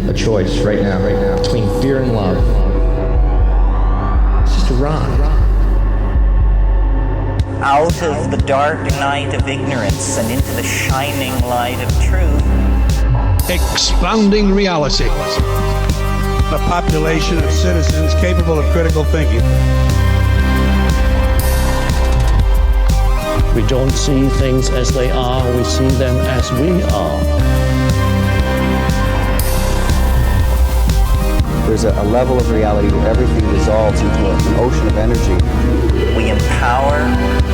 a choice right now, between fear and love. It's just a rock. Out of the dark night of ignorance and into the shining light of truth. Expounding reality. A population of citizens capable of critical thinking. We don't see things as they are, we see them as we are. There's a level of reality where everything dissolves into an ocean of energy. We empower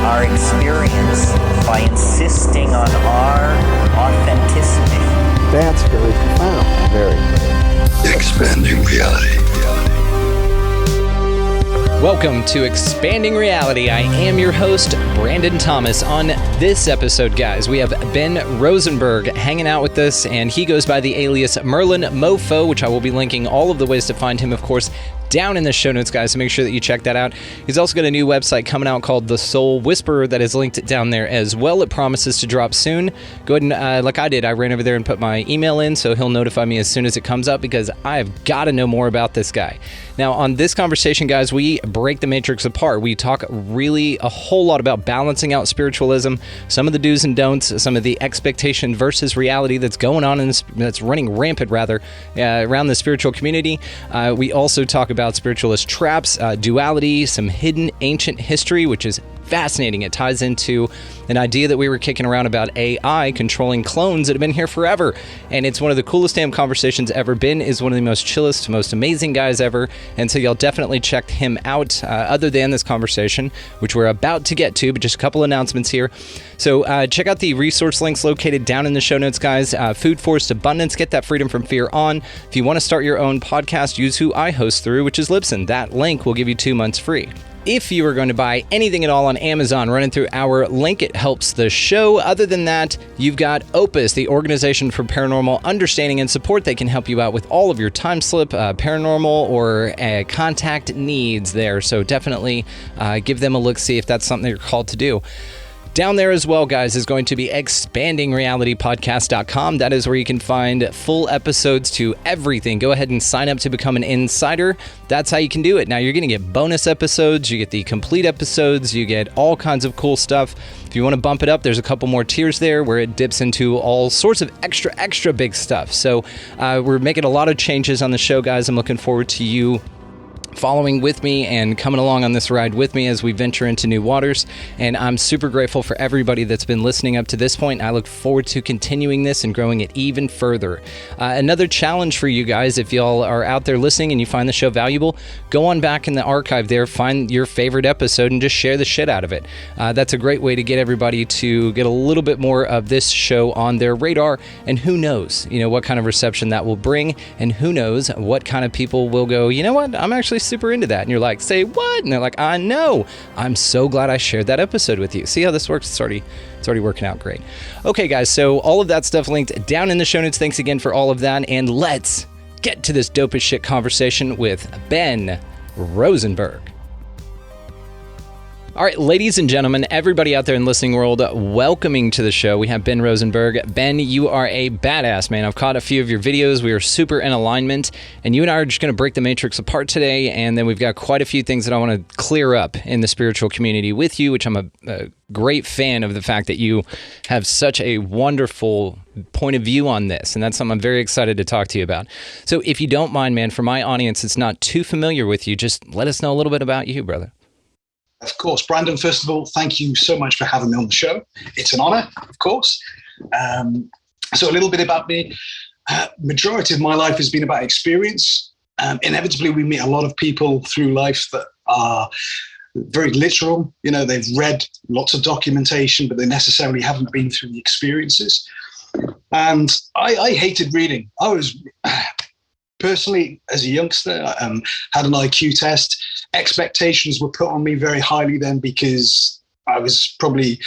our experience by insisting on our authenticity. That's very profound. Very. Expanding reality. Welcome to Expanding Reality. I am your host, Brandon Thomas. On this episode, guys, we have Ben Rosenberg hanging out with us, and he goes by the alias MerlinMoFo, which I will be linking all of the ways to find him, of course, down in the show notes, guys, so make sure that you check that out. He's also got a new website coming out called The Soul Whisperer that is linked down there as well. It promises to drop soon. Go ahead and, like I did, I ran over there and put my email in, so he'll notify me as soon as it comes up, because I've got to know more about this guy. Now, on this conversation, guys, we break the matrix apart. We talk really a whole lot about balancing out spiritualism, some of the do's and don'ts, some of the expectation versus reality that's going on, that's running rampant, rather, around the spiritual community. We also talk about spiritualist traps, duality, some hidden ancient history, which is fascinating. It ties into an idea that we were kicking around about AI controlling clones that have been here forever. And it's one of the coolest damn conversations ever. Ben is one of the most chillest, most amazing guys ever. And so y'all definitely check him out, other than this conversation, which we're about to get to, but just a couple announcements here. So check out the resource links located down in the show notes, guys. Food Forest Abundance, get that freedom from fear on. If you want to start your own podcast, use who I host through, which is Libsyn. That link will give you 2 months free. If you are going to buy anything at all on Amazon, running through our link, it helps the show. Other than that, you've got Opus, the organization for paranormal understanding and support. They can help you out with all of your time slip, paranormal, or contact needs there. So definitely give them a look, see if that's something you're called to do. Down there as well, guys, is going to be expandingrealitypodcast.com. That is where you can find full episodes to everything. Go ahead and sign up to become an insider. That's how you can do it. Now, you're going to get bonus episodes. You get the complete episodes. You get all kinds of cool stuff. If you want to bump it up, there's a couple more tiers there where it dips into all sorts of extra big stuff. So we're making a lot of changes on the show, guys. I'm looking forward to you following with me and coming along on this ride with me as we venture into new waters. And I'm super grateful for everybody that's been listening up to this point. I look forward to continuing this and growing it even further. Another challenge for you guys, if y'all are out there listening and you find the show valuable, go on back in the archive there, find your favorite episode, and just share the shit out of it. That's a great way to get everybody to get a little bit more of this show on their radar. And who knows, what kind of reception that will bring, and who knows what kind of people will go, you know what, I'm actually super into that. And you're like, say what? And they're like, I know. I'm so glad I shared that episode with you. See how this works? It's already working out great. Okay, guys, so all of that stuff linked down in the show notes. Thanks again for all of that. And let's get to this dope as shit conversation with Ben Rosenberg. All right, ladies and gentlemen, everybody out there in the listening world, welcoming to the show, we have Ben Rosenberg. Ben, you are a badass, man. I've caught a few of your videos. We are super in alignment, and you and I are just going to break the matrix apart today, and then we've got quite a few things that I want to clear up in the spiritual community with you, which I'm a great fan of the fact that you have such a wonderful point of view on this, and that's something I'm very excited to talk to you about. So if you don't mind, man, for my audience that's not too familiar with you, just let us know a little bit about you, brother. Of course, Brandon, first of all, thank you so much for having me on the show. It's an honor, of course. So a little bit about me. Majority of my life has been about experience. Inevitably, we meet a lot of people through life that are very literal. They've read lots of documentation, but they necessarily haven't been through the experiences. And I hated reading. I was personally, as a youngster, had an IQ test. Expectations were put on me very highly then because I was probably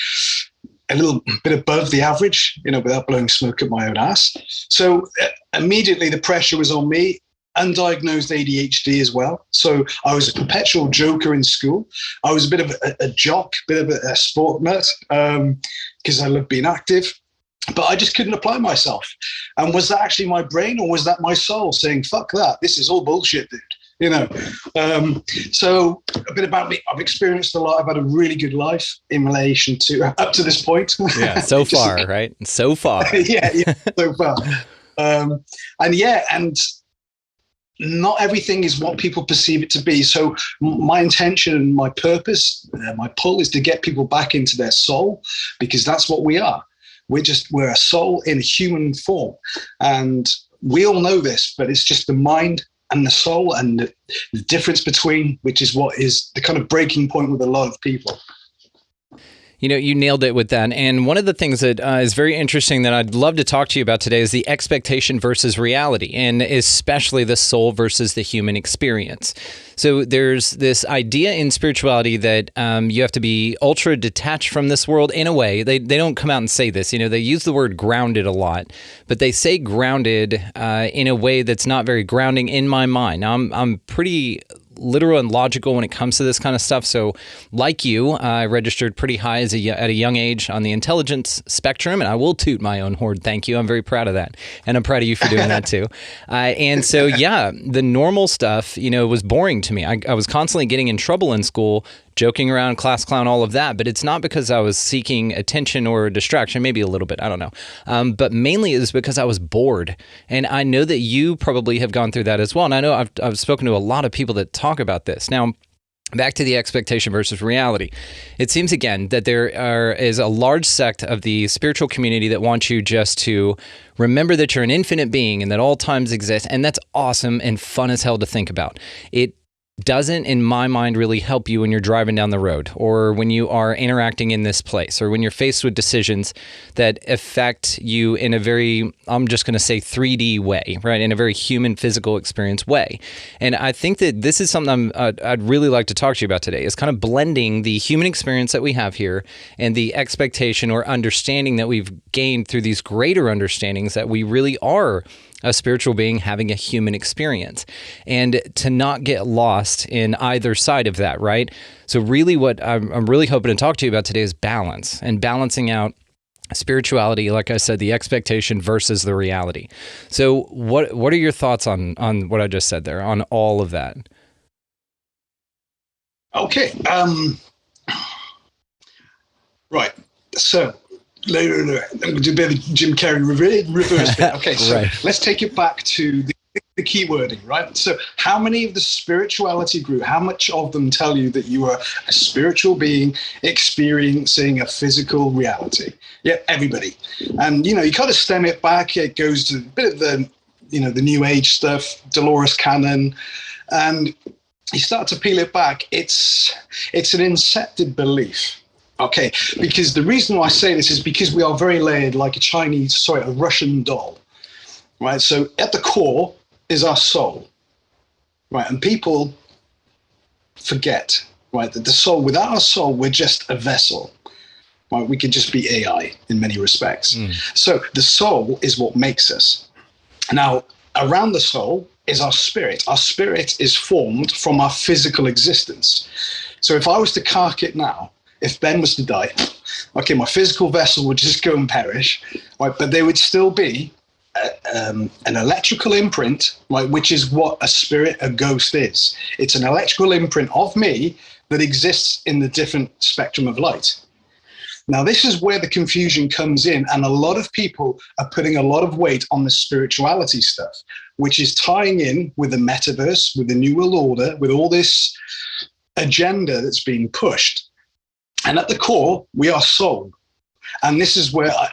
a little bit above the average, without blowing smoke at my own ass. So immediately the pressure was on me. Undiagnosed ADHD as well. So I was a perpetual joker in school. I was a bit of a jock, a bit of a sport nut, because I loved being active. but I just couldn't apply myself. And was that actually my brain, or was that my soul saying, fuck that, this is all bullshit, dude? You know, so a bit about me. I've experienced a lot. I've had a really good life in relation to up to this point. Yeah, so far, right? So far. yeah, so far. And not everything is what people perceive it to be. So my intention and my purpose, my pull, is to get people back into their soul, because that's what we are. We're a soul in a human form. And we all know this, but it's just the mind and the soul, and the difference between, which is what is the kind of breaking point with a lot of people. You know, you nailed it with that. And one of the things that is very interesting that I'd love to talk to you about today is the expectation versus reality, and especially the soul versus the human experience. So there's this idea in spirituality that you have to be ultra detached from this world in a way. They don't come out and say this. You know, they use the word grounded a lot, but they say grounded in a way that's not very grounding in my mind. Now, I'm pretty literal and logical when it comes to this kind of stuff. So like you, I registered pretty high at a young age on the intelligence spectrum, and I will toot my own horn. Thank you. I'm very proud of that. And I'm proud of you for doing that too. And so, yeah, the normal stuff, you know, was boring to me. I was constantly getting in trouble in school, joking around, class clown, all of that. But it's not because I was seeking attention or distraction, maybe a little bit, I don't know. But mainly it was because I was bored. And I know that you probably have gone through that as well. And I know I've spoken to a lot of people that talk about this. Now, back to the expectation versus reality. It seems, again, that there is a large sect of the spiritual community that wants you just to remember that you're an infinite being and that all times exist. And that's awesome and fun as hell to think about. It doesn't, in my mind, really help you when you're driving down the road, or when you are interacting in this place, or when you're faced with decisions that affect you in a very, I'm just going to say 3D way, right? In a very human, physical experience way. And I think that this is something I'd really like to talk to you about today, is kind of blending the human experience that we have here and the expectation or understanding that we've gained through these greater understandings that we really are a spiritual being having a human experience, and to not get lost in either side of that, right? So really what I'm really hoping to talk to you about today is balance, and balancing out spirituality, like I said, the expectation versus the reality. So what are your thoughts on what I just said there, on all of that? Okay. Right. So I'm going to do a bit of Jim Carrey reverse bit. Okay, so Right. Let's take it back to the key wording, right? So how many of the spirituality group, how much of them tell you that you are a spiritual being experiencing a physical reality? Yeah, everybody. And, you know, you kind of stem it back. It goes to a bit of the, you know, the New Age stuff, Dolores Cannon, and you start to peel it back. It's an incepted belief. Okay, because the reason why I say this is because we are very layered, like a Russian doll, right? So at the core is our soul, right? And people forget, right, that the soul, without our soul, we're just a vessel, right? We could just be AI in many respects. So the soul is what makes us. Now, around the soul is our spirit. Our spirit is formed from our physical existence. So if I was to cark it now, if Ben was to die, okay, my physical vessel would just go and perish, right? But there would still be an electrical imprint, right? Which is what a spirit, a ghost is. It's an electrical imprint of me that exists in the different spectrum of light. Now, this is where the confusion comes in, and a lot of people are putting a lot of weight on the spirituality stuff, which is tying in with the metaverse, with the New World Order, with all this agenda that's being pushed. And at the core, we are soul. And this is where I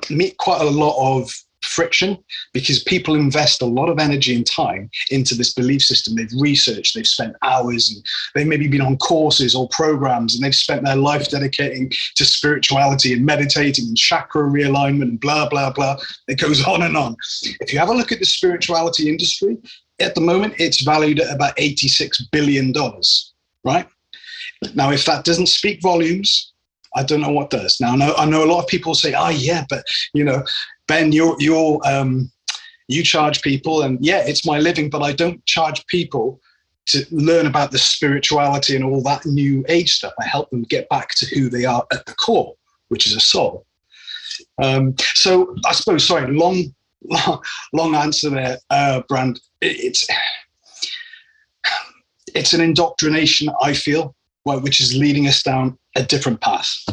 meet quite a lot of friction, because people invest a lot of energy and time into this belief system. They've researched, they've spent hours, and they've maybe been on courses or programs, and they've spent their life dedicating to spirituality and meditating and chakra realignment and blah, blah, blah. It goes on and on. If you have a look at the spirituality industry, at the moment, it's valued at about $86 billion, right? Now, if that doesn't speak volumes, I don't know what does. Now, I know a lot of people say, "Oh, yeah, but you know, Ben, you charge people, and yeah, it's my living, but I don't charge people to learn about the spirituality and all that New Age stuff. I help them get back to who they are at the core, which is a soul." So I suppose, sorry, long answer there, Brand. It's an indoctrination, I feel, which is leading us down a different path.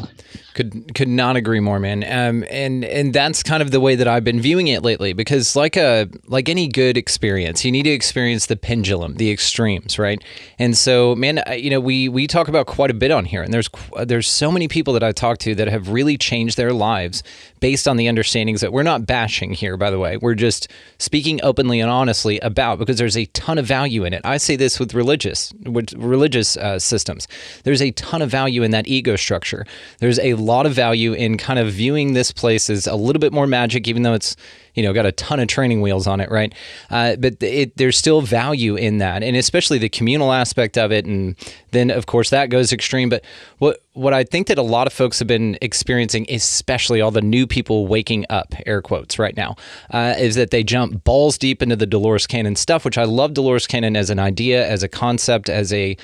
Could not agree more, man. And that's kind of the way that I've been viewing it lately, because like any good experience, you need to experience the pendulum, the extremes, right? And so, man, we talk about quite a bit on here, and there's so many people that I talk to that have really changed their lives based on the understandings that we're not bashing here, by the way. We're just speaking openly and honestly about, because there's a ton of value in it. I say this with religious systems. There's a ton of value in that ego structure. There's a lot of value in kind of viewing this place as a little bit more magic, even though it's, got a ton of training wheels on it, right? But there's still value in that, and especially the communal aspect of it. And then, of course, that goes extreme. But what I think that a lot of folks have been experiencing, especially all the new people waking up, air quotes, right now, is that they jump balls deep into the Dolores Cannon stuff, which I love Dolores Cannon as an idea, as a concept, as a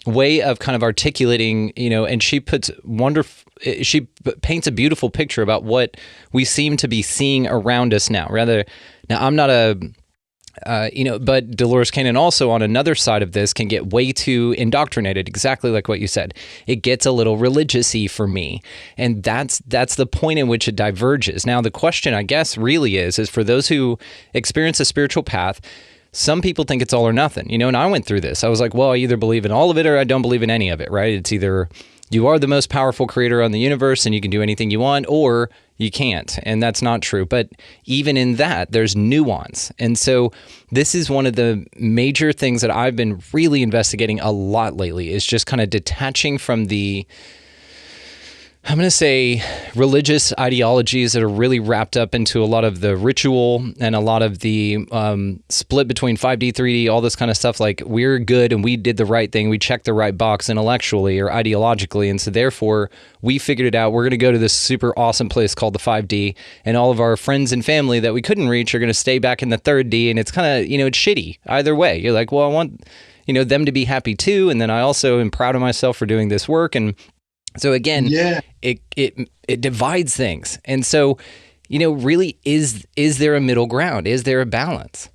way of kind of articulating, and she paints a beautiful picture about what we seem to be seeing around us now. Now I'm not but Dolores Cannon also, on another side of this, can get way too indoctrinated, exactly like what you said. It gets a little religious-y for me, and that's the point in which it diverges. Now, the question, I guess, really is for those who experience a spiritual path, some people think it's all or nothing, and I went through this. I was like, well, I either believe in all of it or I don't believe in any of it, right? It's either you are the most powerful creator on the universe and you can do anything you want, or you can't. And that's not true. But even in that, there's nuance. And so this is one of the major things that I've been really investigating a lot lately, is just kind of detaching from the, I'm going to say, religious ideologies that are really wrapped up into a lot of the ritual and a lot of the split between 5D, 3D, all this kind of stuff. Like, we're good and we did the right thing. We checked the right box intellectually or ideologically. And so therefore, we figured it out. We're going to go to this super awesome place called the 5D, and all of our friends and family that we couldn't reach are going to stay back in the 3D. And it's kind of, it's shitty either way. You're like, well, I want, them to be happy too. And then I also am proud of myself for doing this work. And so again, it divides things. And so, really, is there a middle ground? Is there a balance?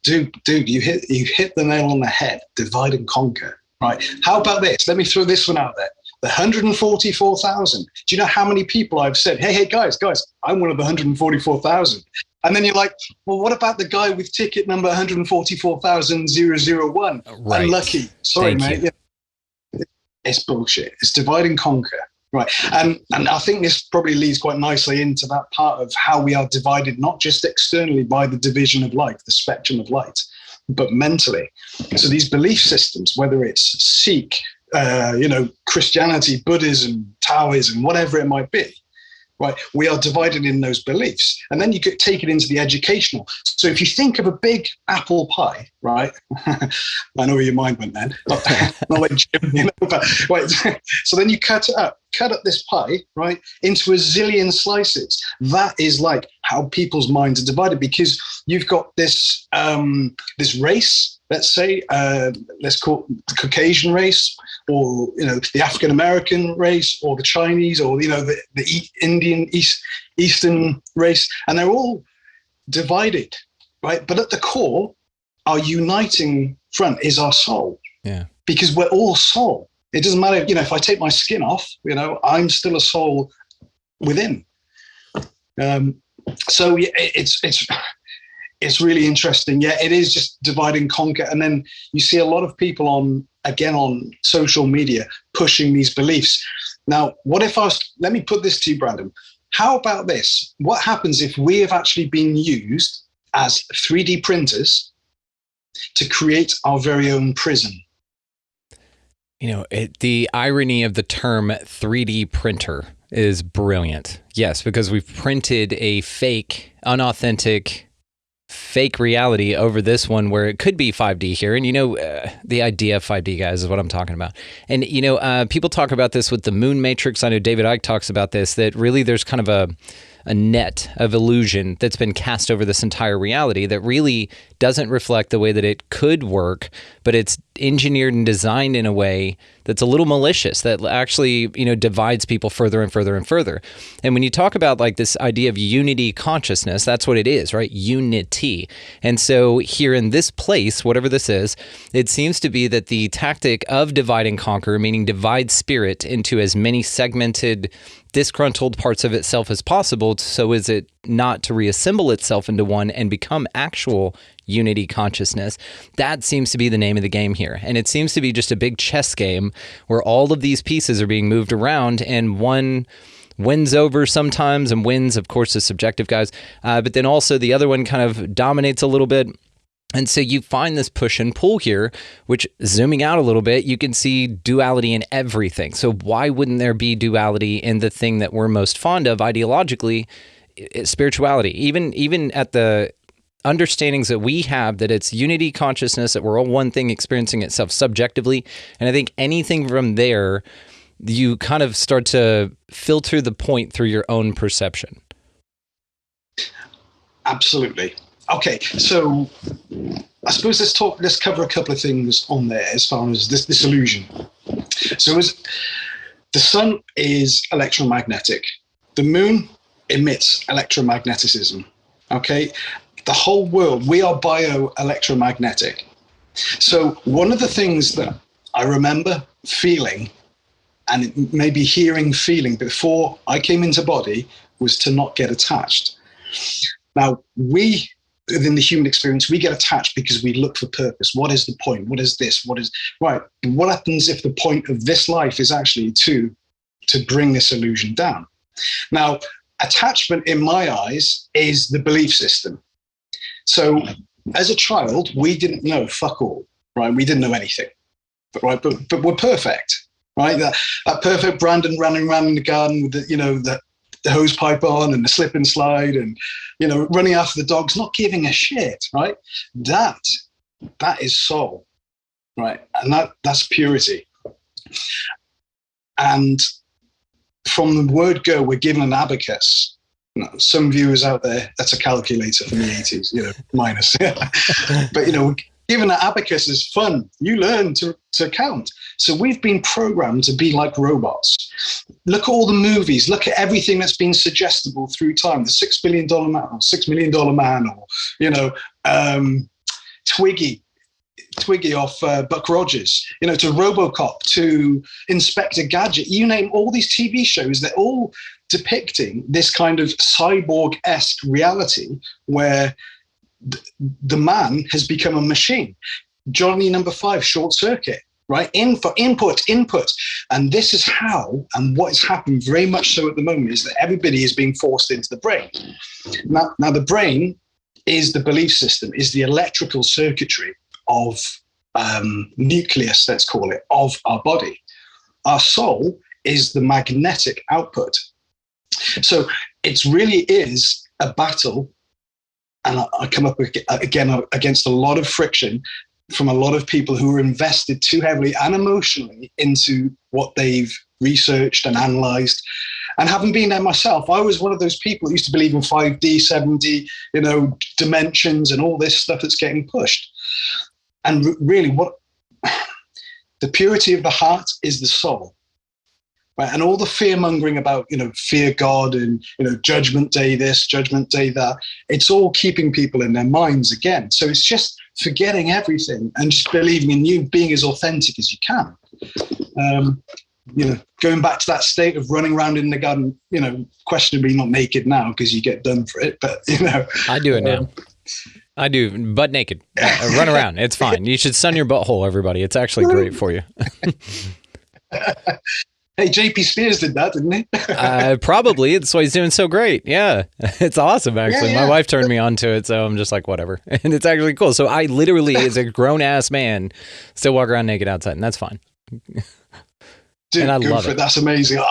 Dude, you hit the nail on the head. Divide and conquer, right? How about this? Let me throw this one out there. The 144,000. Do you know how many people I've said, hey, guys, I'm one of the 144,000. And then you're like, well, what about the guy with ticket number 144,001? Right. Unlucky. Sorry, Thank mate. It's bullshit. It's divide and conquer, right? And I think this probably leads quite nicely into that part of how we are divided, not just externally by the division of light, the spectrum of light, but mentally. So these belief systems, whether it's Sikh, Christianity, Buddhism, Taoism, whatever it might be, right? We are divided in those beliefs. And then you could take it into the educational. So if you think of a big apple pie, right? I know where your mind went then. Not like Jim, but right. So then you cut up this pie, right, into a zillion slices. That is like how people's minds are divided, because you've got this race, let's say, let's call it the Caucasian race, or the African American race, or the Chinese, or the Indian Eastern race, and they're all divided, right? But at the core, our uniting front is our soul. Yeah. Because we're all soul. It doesn't matter, if I take my skin off, I'm still a soul within. So yeah, it's really interesting. Yeah, it is just divide and conquer. And then you see a lot of people on social media pushing these beliefs. Now, let me put this to you, Brandon. How about this? What happens if we have actually been used as 3D printers to create our very own prison? The irony of the term 3D printer is brilliant. Yes, because we've printed a fake, unauthentic, fake reality over this one where it could be 5D here. And, the idea of 5D, guys, is what I'm talking about. And, people talk about this with the moon matrix. I know David Icke talks about this, that really there's kind of a net of illusion that's been cast over this entire reality that really doesn't reflect the way that it could work, but it's engineered and designed in a way that's a little malicious, that actually, divides people further and further and further. And when you talk about like this idea of unity consciousness, that's what it is, right? Unity. And so here in this place, whatever this is, it seems to be that the tactic of divide and conquer, meaning divide spirit into as many segmented, disgruntled parts of itself as possible, so is it not to reassemble itself into one and become actual unity consciousness. That seems to be the name of the game here. And it seems to be just a big chess game where all of these pieces are being moved around, and one wins over sometimes, and wins, of course, is subjective, guys. But then also the other one kind of dominates a little bit. And so you find this push and pull here, which, zooming out a little bit, you can see duality in everything. So why wouldn't there be duality in the thing that we're most fond of ideologically, spirituality? Even at the understandings that we have, that it's unity consciousness, that we're all one thing experiencing itself subjectively. And I think anything from there, you kind of start to filter the point through your own perception. Absolutely. Okay, so I suppose let's cover a couple of things on there as far as this illusion. So the sun is electromagnetic. The moon emits electromagnetism. Okay, the whole world, we are bioelectromagnetic. So one of the things that I remember feeling, and maybe feeling before I came into body, was to not get attached. Now, within the human experience, we get attached because we look for purpose. What is the point? What is this? What happens if the point of this life is actually to bring this illusion down? Now, attachment in my eyes is the belief system. So as a child, we didn't know fuck all, right? We didn't know anything, but we're perfect, right? That perfect Brandon running around in the garden with the hose pipe on and the slip and slide and, running after the dogs, not giving a shit, right? That is soul, right? And that's purity. And from the word go, we're given an abacus. Some viewers out there, that's a calculator from the 80s, minus. But, given an abacus is fun. You learn to count. So we've been programmed to be like robots. Look at all the movies. Look at everything that's been suggestible through time. The $6 billion man, or $6 million man, or, Twiggy off Buck Rogers, to RoboCop, to Inspector Gadget. You name all these TV shows, they're all depicting this kind of cyborg-esque reality where the man has become a machine. Johnny number 5, Short Circuit, right? Input. And this is how, and what has happened very much so at the moment, is that everybody is being forced into the brain. Now the brain is the belief system, is the electrical circuitry of nucleus, let's call it, of our body. Our soul is the magnetic output. So it really is a battle, and I come up again against a lot of friction from a lot of people who are invested too heavily and emotionally into what they've researched and analyzed. And having been there myself, I was one of those people who used to believe in 5D, 7D, dimensions and all this stuff that's getting pushed. And really, the purity of the heart is the soul. Right? And all the fear mongering about, fear God and, judgment day this, judgment day that, it's all keeping people in their minds again. So it's just forgetting everything and just believing in you, being as authentic as you can. Going back to that state of running around in the garden, questionably not naked now because you get done for it, but, I do it now. I do, butt naked. Run around. It's fine. You should sun your butthole, everybody. It's actually great for you. Hey, JP Spears did that, didn't he? Probably. That's why he's doing so great. Yeah. It's awesome, actually. Yeah. My wife turned me on to it, so I'm just like, whatever. And it's actually cool. So I literally, as a grown-ass man, still walk around naked outside, and that's fine. Dude, and I love it. That's amazing.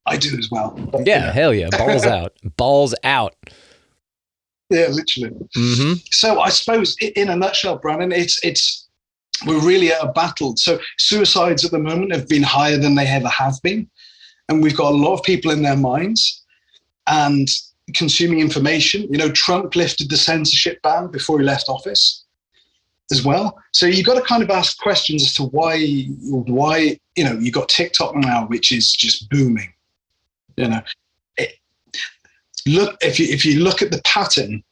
I do as well. But, yeah, hell yeah. Balls out. Balls out. Yeah, literally. Mm-hmm. So I suppose, in a nutshell, Brandon, we're really at a battle. So suicides at the moment have been higher than they ever have been. And we've got a lot of people in their minds. And consuming information. Trump lifted the censorship ban before he left office as well. So you've got to kind of ask questions as to why, you got TikTok now, which is just booming. If you look at the pattern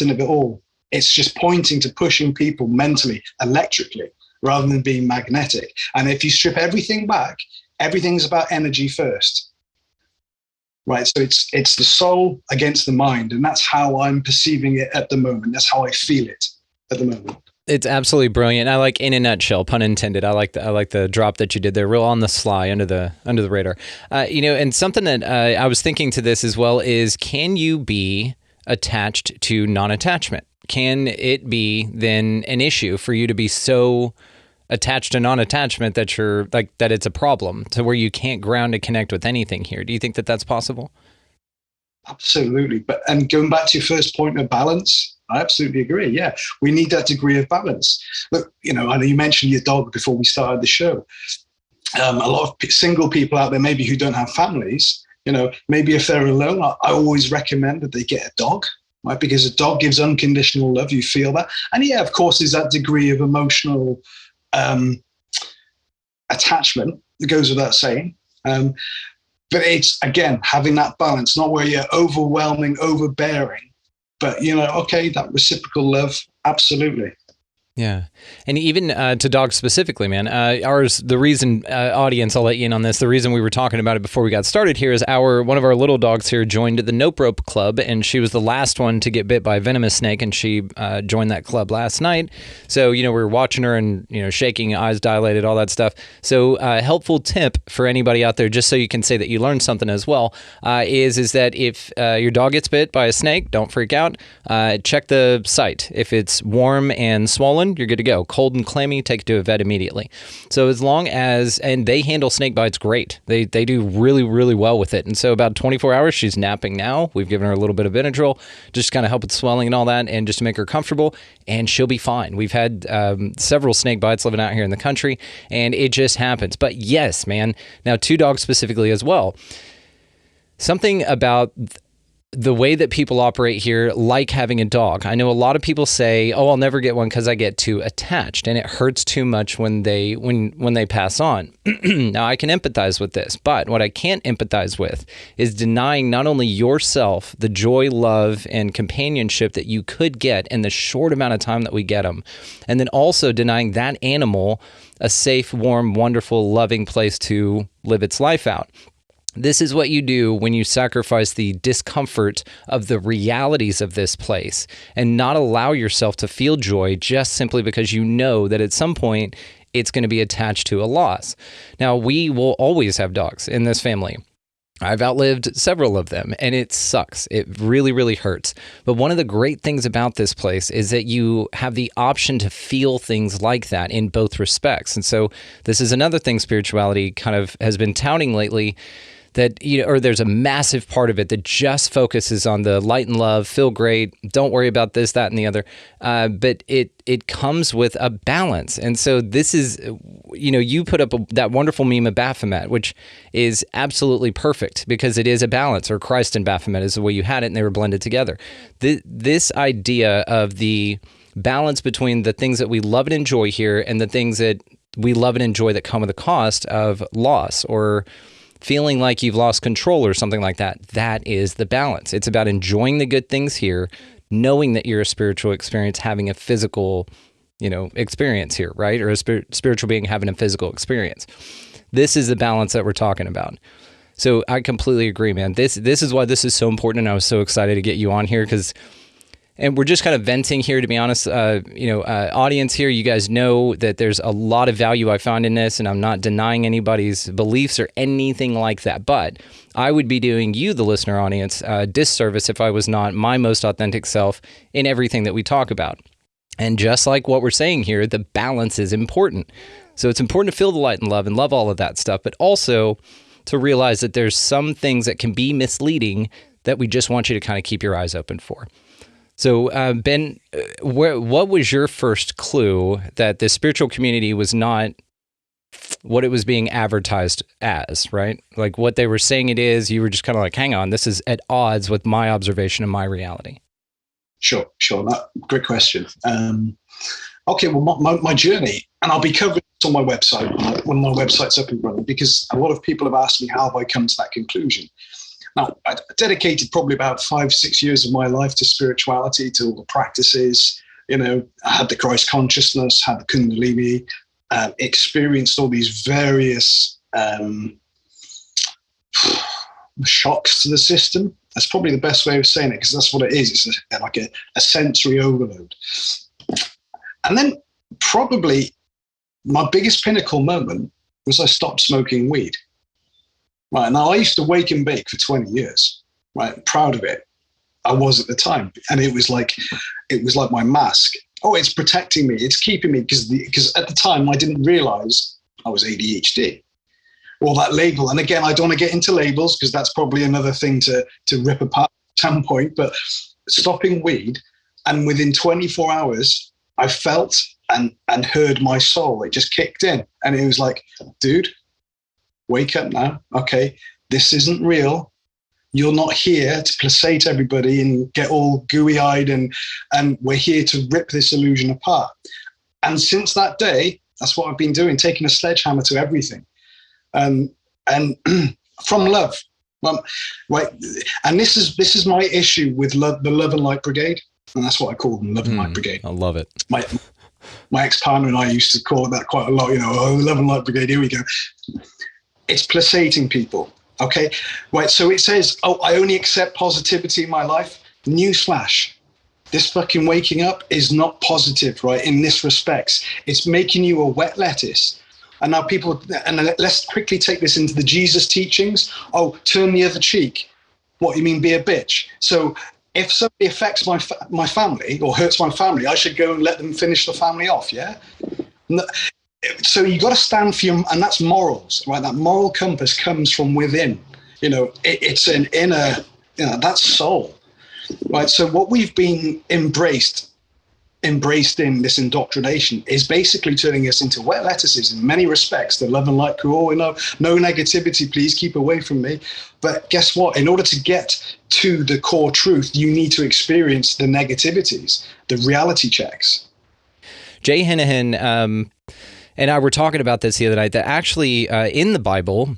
of it all, it's just pointing to pushing people mentally, electrically, rather than being magnetic. And if you strip everything back, everything's about energy first. Right, so it's the soul against the mind, and that's how I'm perceiving it at the moment. That's how I feel it at the moment. It's absolutely brilliant. I like, in a nutshell, pun intended. I like the drop that you did there, real on the sly, under the radar. And something that I was thinking to this as well is, can you be attached to non-attachment? Can it be then an issue for you to be so attached to non-attachment that you're like, that it's a problem to where you can't ground and connect with anything here? Do you think that that's possible? Absolutely. And going back to your first point of balance, I absolutely agree. Yeah, we need that degree of balance. Look, I know you mentioned your dog before we started the show. A lot of single people out there, maybe who don't have families, maybe if they're alone, I always recommend that they get a dog, right? Because a dog gives unconditional love. You feel that. And yeah, of course, there's that degree of emotional attachment that goes without saying. But it's, again, having that balance, not where you're overwhelming, overbearing, but, okay, that reciprocal love, absolutely. Yeah. And even to dogs specifically, man, the reason, audience, I'll let you in on this, the reason we were talking about it before we got started here is one of our little dogs here joined the Nope Rope Club, and she was the last one to get bit by a venomous snake, and she joined that club last night. So, we were watching her and, shaking, eyes dilated, all that stuff. So helpful tip for anybody out there, just so you can say that you learned something as well, is that if your dog gets bit by a snake, don't freak out. Check the site. If it's warm and swollen, you're good to go. Cold and clammy, take it to a vet immediately. So as long as, and they handle snake bites great. They do really, really well with it. And so about 24 hours, she's napping now. We've given her a little bit of Benadryl, just to kind of help with swelling and all that, and just to make her comfortable, and she'll be fine. We've had several snake bites living out here in the country, and it just happens. But yes, man, now 2 dogs specifically as well. Something about the way that people operate here, like having a dog. I know a lot of people say, "Oh, I'll never get one because I get too attached, and it hurts too much when they pass on." Now, I can empathize with this, but what I can't empathize with is denying not only yourself the joy, love, and companionship that you could get in the short amount of time that we get them, and then also denying that animal a safe, warm, wonderful, loving place to live its life out. This is what you do when you sacrifice the discomfort of the realities of this place and not allow yourself to feel joy just simply because you know that at some point it's going to be attached to a loss. Now, we will always have dogs in this family. I've outlived several of them, and it sucks. It really, really hurts. But one of the great things about this place is that you have the option to feel things like that in both respects. And so this is another thing spirituality kind of has been touting lately, that, or there's a massive part of it that just focuses on the light and love, feel great, don't worry about this, that, and the other. But it comes with a balance. And so this is, you put up that wonderful meme of Baphomet, which is absolutely perfect because it is a balance, or Christ and Baphomet is the way you had it, and they were blended together. This idea of the balance between the things that we love and enjoy here and the things that we love and enjoy that come with the cost of loss, or feeling like you've lost control or something like that, that is the balance. It's about enjoying the good things here, knowing that you're a spiritual experience having a physical, experience here, right? Or a spiritual being having a physical experience. This is the balance that we're talking about. So I completely agree, man. This is why this is so important, and I was so excited to get you on here and we're just kind of venting here, to be honest. Audience here, you guys know that there's a lot of value I found in this, and I'm not denying anybody's beliefs or anything like that. But I would be doing you, the listener audience, a disservice if I was not my most authentic self in everything that we talk about. And just like what we're saying here, the balance is important. So it's important to feel the light and love all of that stuff, but also to realize that there's some things that can be misleading that we just want you to kind of keep your eyes open for. So, Ben, what was your first clue that the spiritual community was not what it was being advertised as, right? Like what they were saying it is, you were just kind of like, hang on, this is at odds with my observation and my reality. Sure. Great question. Okay, well, my journey, and I'll be covering it on my website when my website's up and running, because a lot of people have asked me how have I come to that conclusion. Now, I dedicated probably about 5-6 years of my life to spirituality, to all the practices. You know, I had the Christ consciousness, had the Kundalini, experienced all these various shocks to the system. That's probably the best way of saying it, because that's what it is. It's like a sensory overload. And then probably my biggest pinnacle moment was I stopped smoking weed. Right, now I used to wake and bake for 20 years, right? Proud of it. I was at the time. And it was like my mask. Oh, it's protecting me. It's keeping me, because at the time I didn't realize I was ADHD. All that label. And again, I don't want to get into labels, because that's probably another thing to rip apart at some point. But stopping weed, and within 24 hours, I felt and heard my soul. It just kicked in. And it was like, dude, wake up now. Okay, this isn't real. You're not here to placate everybody and get all gooey-eyed, and we're here to rip this illusion apart. And since that day, that's what I've been doing, taking a sledgehammer to everything. And from love. Right. And this is my issue with the Love and Light Brigade. And that's what I call them, Love and Light Brigade. I love it. My ex-partner and I used to call it that quite a lot, you know, oh, Love and Light Brigade, here we go. It's placating people, okay? Right, so it says, oh, I only accept positivity in my life. Newsflash, this fucking waking up is not positive, right, in this respects. It's making you a wet lettuce. And now people, and let's quickly take this into the Jesus teachings. Oh, turn the other cheek. What, you mean be a bitch? So if somebody affects my family or hurts my family, I should go and let them finish the family off, yeah? So you got to stand for your, and that's morals, right? That moral compass comes from within. You know, it's an inner, you know, that's soul, right? So what we've been embraced in this indoctrination is basically turning us into wet lettuces in many respects. The Love and Light crew, oh, no negativity, please keep away from me. But guess what? In order to get to the core truth, you need to experience the negativities, the reality checks. Jay Hanahan and I were talking about this the other night, that actually in the Bible,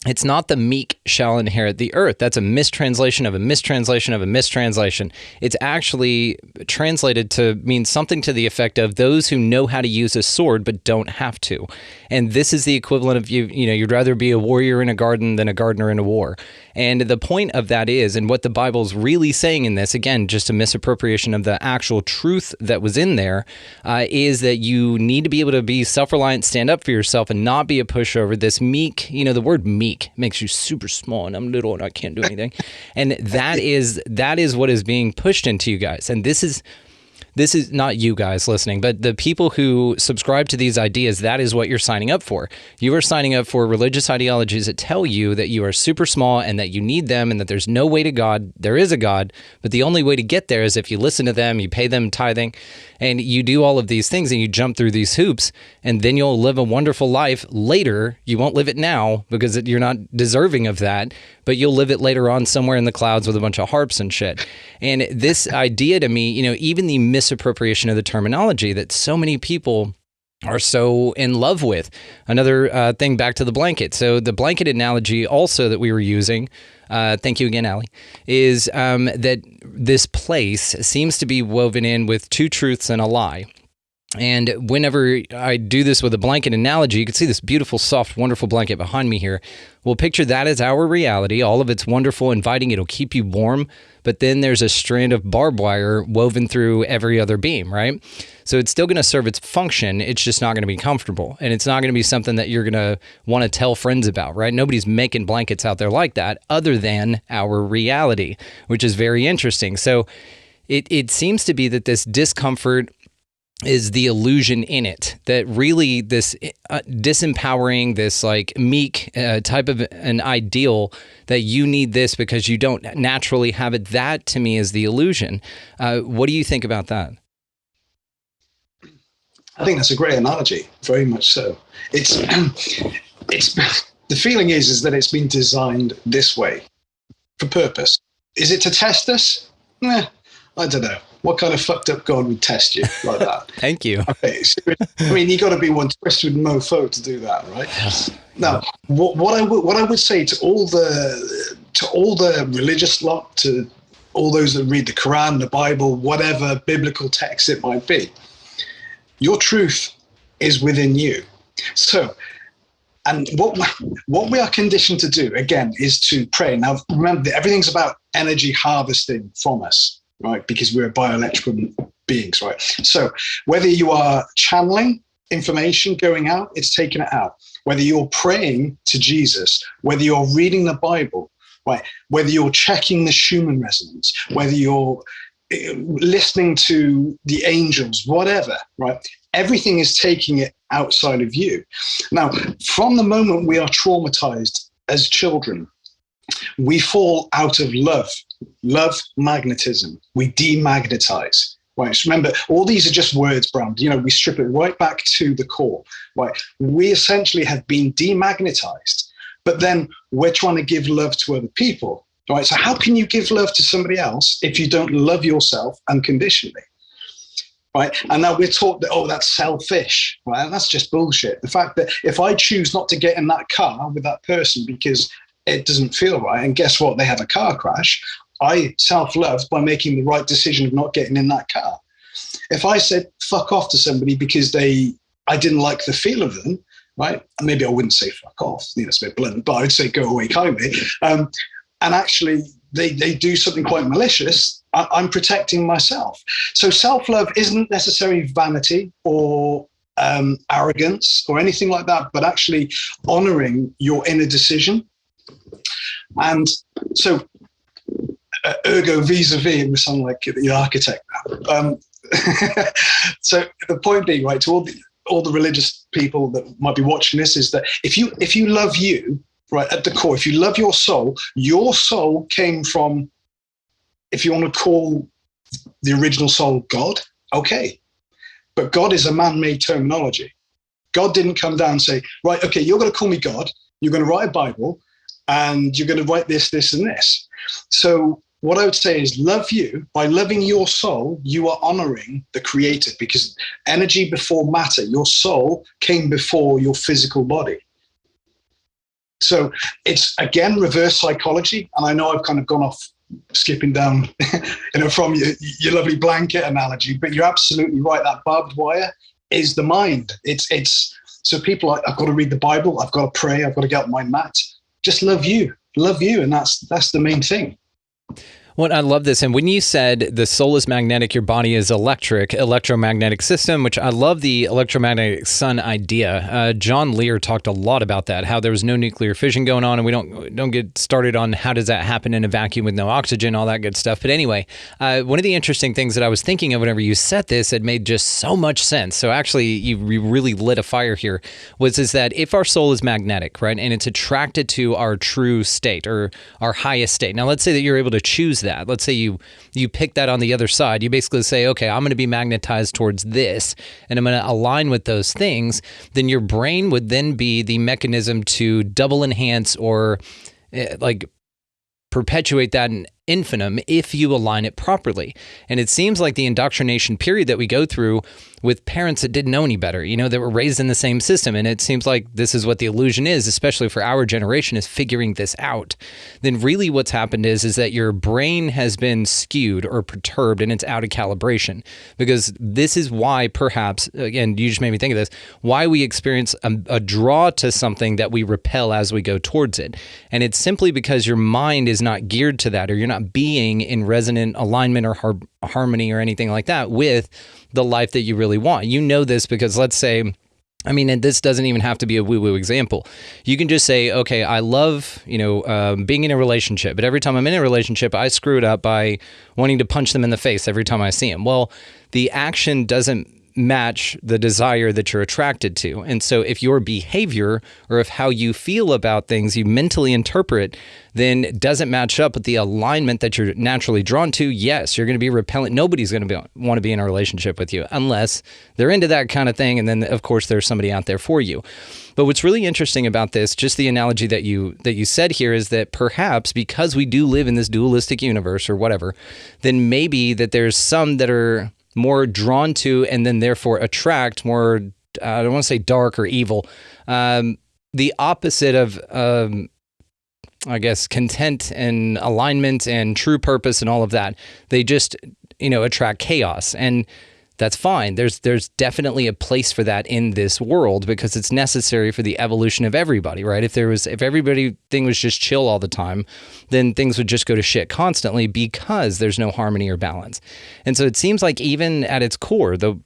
it's not the meek shall inherit the earth. That's a mistranslation of a mistranslation of a mistranslation. It's actually translated to mean something to the effect of those who know how to use a sword but don't have to. And this is the equivalent of you know, you'd rather be a warrior in a garden than a gardener in a war. And the point of that is, and what the Bible's really saying in this, again, just a misappropriation of the actual truth that was in there, is that you need to be able to be self-reliant, stand up for yourself, and not be a pushover. This meek, you know, the word meek makes you super small, and I'm little, and I can't do anything. And that is what is being pushed into you guys. And this is not you guys listening, but the people who subscribe to these ideas, that is what you're signing up for. You are signing up for religious ideologies that tell you that you are super small and that you need them and that there's no way to God. There is a God, but the only way to get there is if you listen to them, you pay them tithing, and you do all of these things and you jump through these hoops, and then you'll live a wonderful life later. You won't live it now because you're not deserving of that, but you'll live it later on somewhere in the clouds with a bunch of harps and shit. And this idea to me, you know, even the misappropriation of the terminology that so many people are so in love with. Another thing back to the blanket. So the blanket analogy also that we were using, thank you again, Allie, is that this place seems to be woven in with two truths and a lie. And whenever I do this with a blanket analogy, you can see this beautiful, soft, wonderful blanket behind me here. We'll picture that as our reality. All of it's wonderful, inviting. It'll keep you warm. But then there's a strand of barbed wire woven through every other beam, right? So it's still going to serve its function. It's just not going to be comfortable. And it's not going to be something that you're going to want to tell friends about, right? Nobody's making blankets out there like that other than our reality, which is very interesting. So it seems to be that this discomfort is the illusion in it, that really this disempowering, this like meek type of an ideal that you need this because you don't naturally have it. That to me is the illusion. What do you think about that? I think that's a great analogy, very much so. It's the feeling is that it's been designed this way for purpose. Is it to test us? I don't know. What kind of fucked up God would test you like that? Thank you. Okay, so, I mean, you got to be one twisted mofo to do that, right? Now, what I would say to all the religious lot, to all those that read the Quran, the Bible, whatever biblical text it might be, your truth is within you. So, and what we are conditioned to do, again, is to pray. Now, remember that everything's about energy harvesting from us, right? Because we're bioelectrical beings, right? So whether you are channeling information going out, it's taking it out. Whether you're praying to Jesus, whether you're reading the Bible, right? Whether you're checking the Schumann resonance, whether you're listening to the angels, whatever, right? Everything is taking it outside of you. Now, from the moment we are traumatized as children, we fall out of love magnetism. We demagnetize. Right. So remember, all these are just words, Bram. We strip it right back to the core. Right. We essentially have been demagnetized, but then we're trying to give love to other people. Right. So how can you give love to somebody else if you don't love yourself unconditionally? Right. And now we're taught that, oh, that's selfish. Right. And that's just bullshit. The fact that if I choose not to get in that car with that person because it doesn't feel right, and guess what? They have a car crash. I self-love by making the right decision of not getting in that car. If I said fuck off to somebody because I didn't like the feel of them, right? Maybe I wouldn't say fuck off, it's a bit blunt, but I'd say go away kindly. And actually they do something quite malicious. I'm protecting myself. So self-love isn't necessarily vanity or arrogance or anything like that, but actually honoring your inner decision. And so ergo vis-a-vis, and we sound like the architect now. So the point being, right, to all the religious people that might be watching this, is that if you love you, right, at the core, if you love your soul came from, if you want to call the original soul God, okay. But God is a man-made terminology. God didn't come down and say, right, okay, you're going to call me God, you're going to write a Bible, and you're going to write this, this, and this. So what I would say is love you. By loving your soul, you are honoring the creator, because energy before matter, your soul came before your physical body. So it's, again, reverse psychology. And I know I've kind of gone off skipping down from your lovely blanket analogy, but you're absolutely right. That barbed wire is the mind. It's so people like, I've got to read the Bible, I've got to pray, I've got to get on my mat. Just love you, and that's the main thing. Well, I love this. And when you said the soul is magnetic, your body is electromagnetic system, which I love the electromagnetic sun idea. John Lear talked a lot about that, how there was no nuclear fission going on, and we don't get started on how does that happen in a vacuum with no oxygen, all that good stuff. But anyway, one of the interesting things that I was thinking of whenever you said this, it made just so much sense. So actually, you really lit a fire here, is that if our soul is magnetic, right, and it's attracted to our true state or our highest state. Now, let's say that you're able to choose that. Let's say you pick that on the other side. You basically say, okay, I'm going to be magnetized towards this, and I'm going to align with those things. Then your brain would then be the mechanism to double enhance or perpetuate that in infinitum if you align it properly. And it seems like the indoctrination period that we go through with parents that didn't know any better, that were raised in the same system. And it seems like this is what the illusion is, especially for our generation, is figuring this out. Then really what's happened is that your brain has been skewed or perturbed and it's out of calibration. Because this is why, perhaps, again, you just made me think of this, why we experience a draw to something that we repel as we go towards it. And it's simply because your mind is not geared to that, or you're not being in resonant alignment or harmony or anything like that with the life that you really want. You know this because, let's say, and this doesn't even have to be a woo-woo example. You can just say, okay, I love, being in a relationship, but every time I'm in a relationship, I screw it up by wanting to punch them in the face every time I see them. Well, the action doesn't match the desire that you're attracted to. And so if your behavior or if how you feel about things, you mentally interpret, then doesn't match up with the alignment that you're naturally drawn to, yes, you're going to be repellent. Nobody's going to want to be in a relationship with you unless they're into that kind of thing. And then, of course, there's somebody out there for you. But what's really interesting about this, just the analogy that you said here, is that perhaps because we do live in this dualistic universe or whatever, then maybe that there's some that are more drawn to and then therefore attract more, I don't want to say dark or evil, the opposite of, I guess, content and alignment and true purpose and all of that. They just, attract chaos. And that's fine. There's definitely a place for that in this world because it's necessary for the evolution of everybody, right? If everything was just chill all the time, then things would just go to shit constantly because there's no harmony or balance. And so it seems like even at its core, the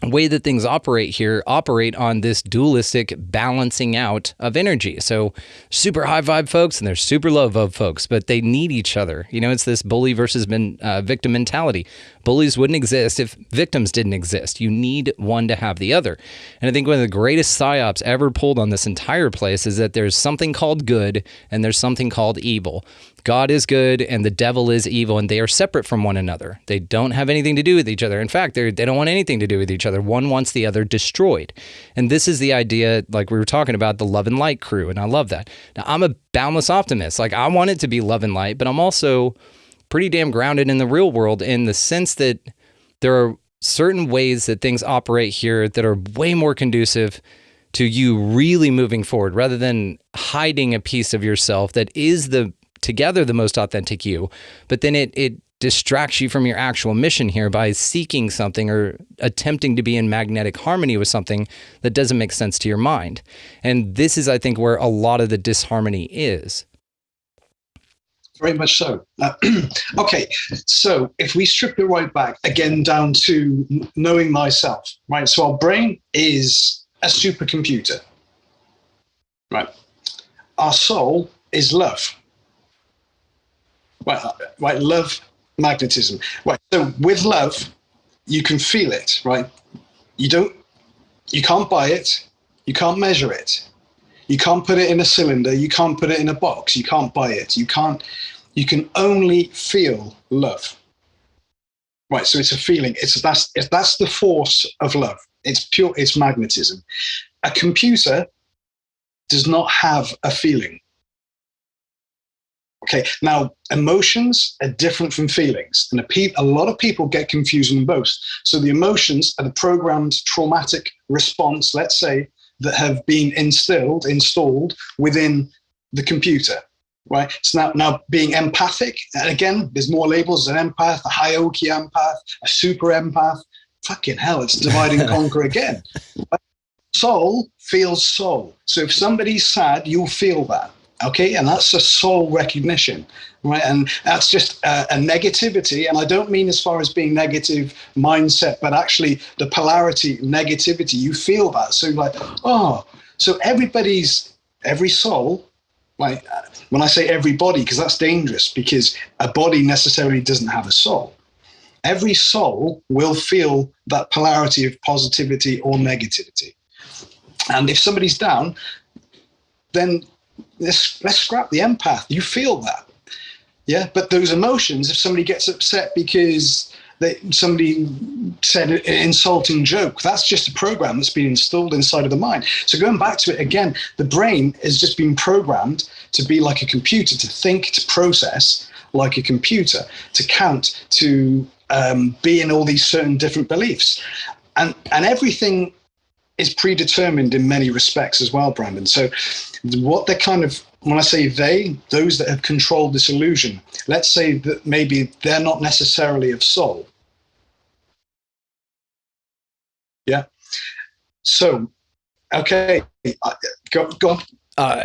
way that things operate on this dualistic balancing out of energy. So super high vibe folks and there's super low vibe folks, but they need each other. It's this bully versus victim mentality. Bullies wouldn't exist if victims didn't exist. You need one to have the other. And I think one of the greatest psyops ever pulled on this entire place is that there's something called good and there's something called evil. God is good and the devil is evil, and they are separate from one another. They don't have anything to do with each other. In fact, they don't want anything to do with each other. One wants the other destroyed. And this is the idea, like we were talking about, the love and light crew, and I love that. Now, I'm a boundless optimist. Like, I want it to be love and light, but I'm also pretty damn grounded in the real world in the sense that there are certain ways that things operate here that are way more conducive to you really moving forward rather than hiding a piece of yourself that is together the most authentic you, but then it distracts you from your actual mission here by seeking something or attempting to be in magnetic harmony with something that doesn't make sense to your mind. And this is, I think, where a lot of the disharmony is. Very much so. Okay, so if we strip it right back, again, down to knowing myself, right? So our brain is a supercomputer, right? Our soul is love. Right, love, magnetism. Right, so with love, you can feel it, right? You can't buy it, you can't measure it, you can't put it in a cylinder, you can't put it in a box, you can't buy it, you can only feel love. Right, so it's a feeling. That's the force of love. It's magnetism. A computer does not have a feeling. Okay, now emotions are different from feelings, and a lot of people get confused in both. So the emotions are the programmed traumatic response, let's say, that have been installed within the computer, right? So now being empathic, and again, there's more labels: an empath, a high-oaky empath, a super empath. Fucking hell, it's divide and conquer again. Soul feels soul. So if somebody's sad, you'll feel that. Okay, and that's a soul recognition, right? And that's just a negativity. And I don't mean as far as being negative mindset, but actually the polarity, negativity, you feel that. So like, so every soul, like when I say everybody, because that's dangerous, because a body necessarily doesn't have a soul. Every soul will feel that polarity of positivity or negativity. And if somebody's down, then let's scrap the empath. You feel that, yeah. But those emotions, if somebody gets upset because somebody said an insulting joke, that's just a program that's been installed inside of the mind. So going back to it again, the brain has just been programmed to be like a computer, to think, to process like a computer, to count, to be in all these certain different beliefs, and everything is predetermined in many respects as well, Brandon. So what they're kind of, when I say those that have controlled this illusion, let's say that maybe they're not necessarily of soul. Yeah. So, okay, go on.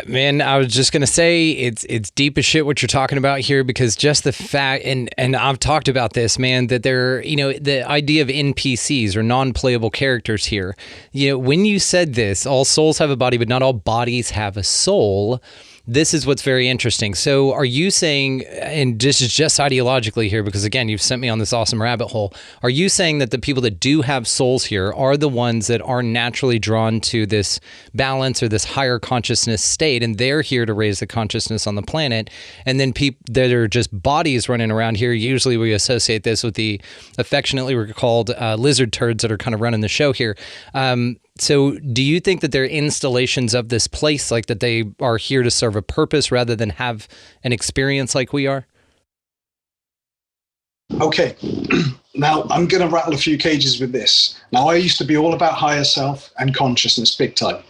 Man, I was just going to say it's deep as shit what you're talking about here, because just the fact, and I've talked about this, man, that there, the idea of NPCs or non-playable characters here, when you said this, all souls have a body, but not all bodies have a soul, this is what's very interesting. So are you saying, and this is just ideologically here, because again, you've sent me on this awesome rabbit hole. Are you saying that the people that do have souls here are the ones that are naturally drawn to this balance or this higher consciousness state, and they're here to raise the consciousness on the planet? And then people that are just bodies running around here, usually we associate this with the affectionately called lizard turds that are kind of running the show here. So do you think that they're installations of this place, like that they are here to serve a purpose rather than have an experience like we are? Okay, now I'm going to rattle a few cages with this. Now, I used to be all about higher self and consciousness, big time.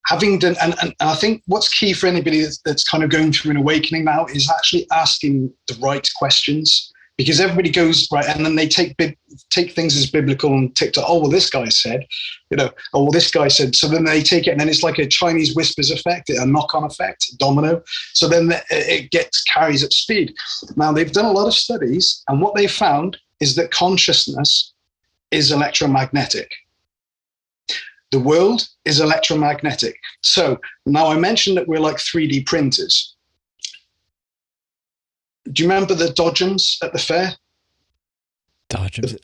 Having done, and I think what's key for anybody that's kind of going through an awakening now is actually asking the right questions. Because everybody goes, right, and then they take things as biblical and TikTok, oh, well, this guy said, oh, well, this guy said. So then they take it, and then it's like a Chinese whispers effect, a knock-on effect, domino. So then it carries at speed. Now, they've done a lot of studies, and what they found is that consciousness is electromagnetic. The world is electromagnetic. So now I mentioned that we're like 3D printers. Do you remember the Dodgems at the fair? Dodgems.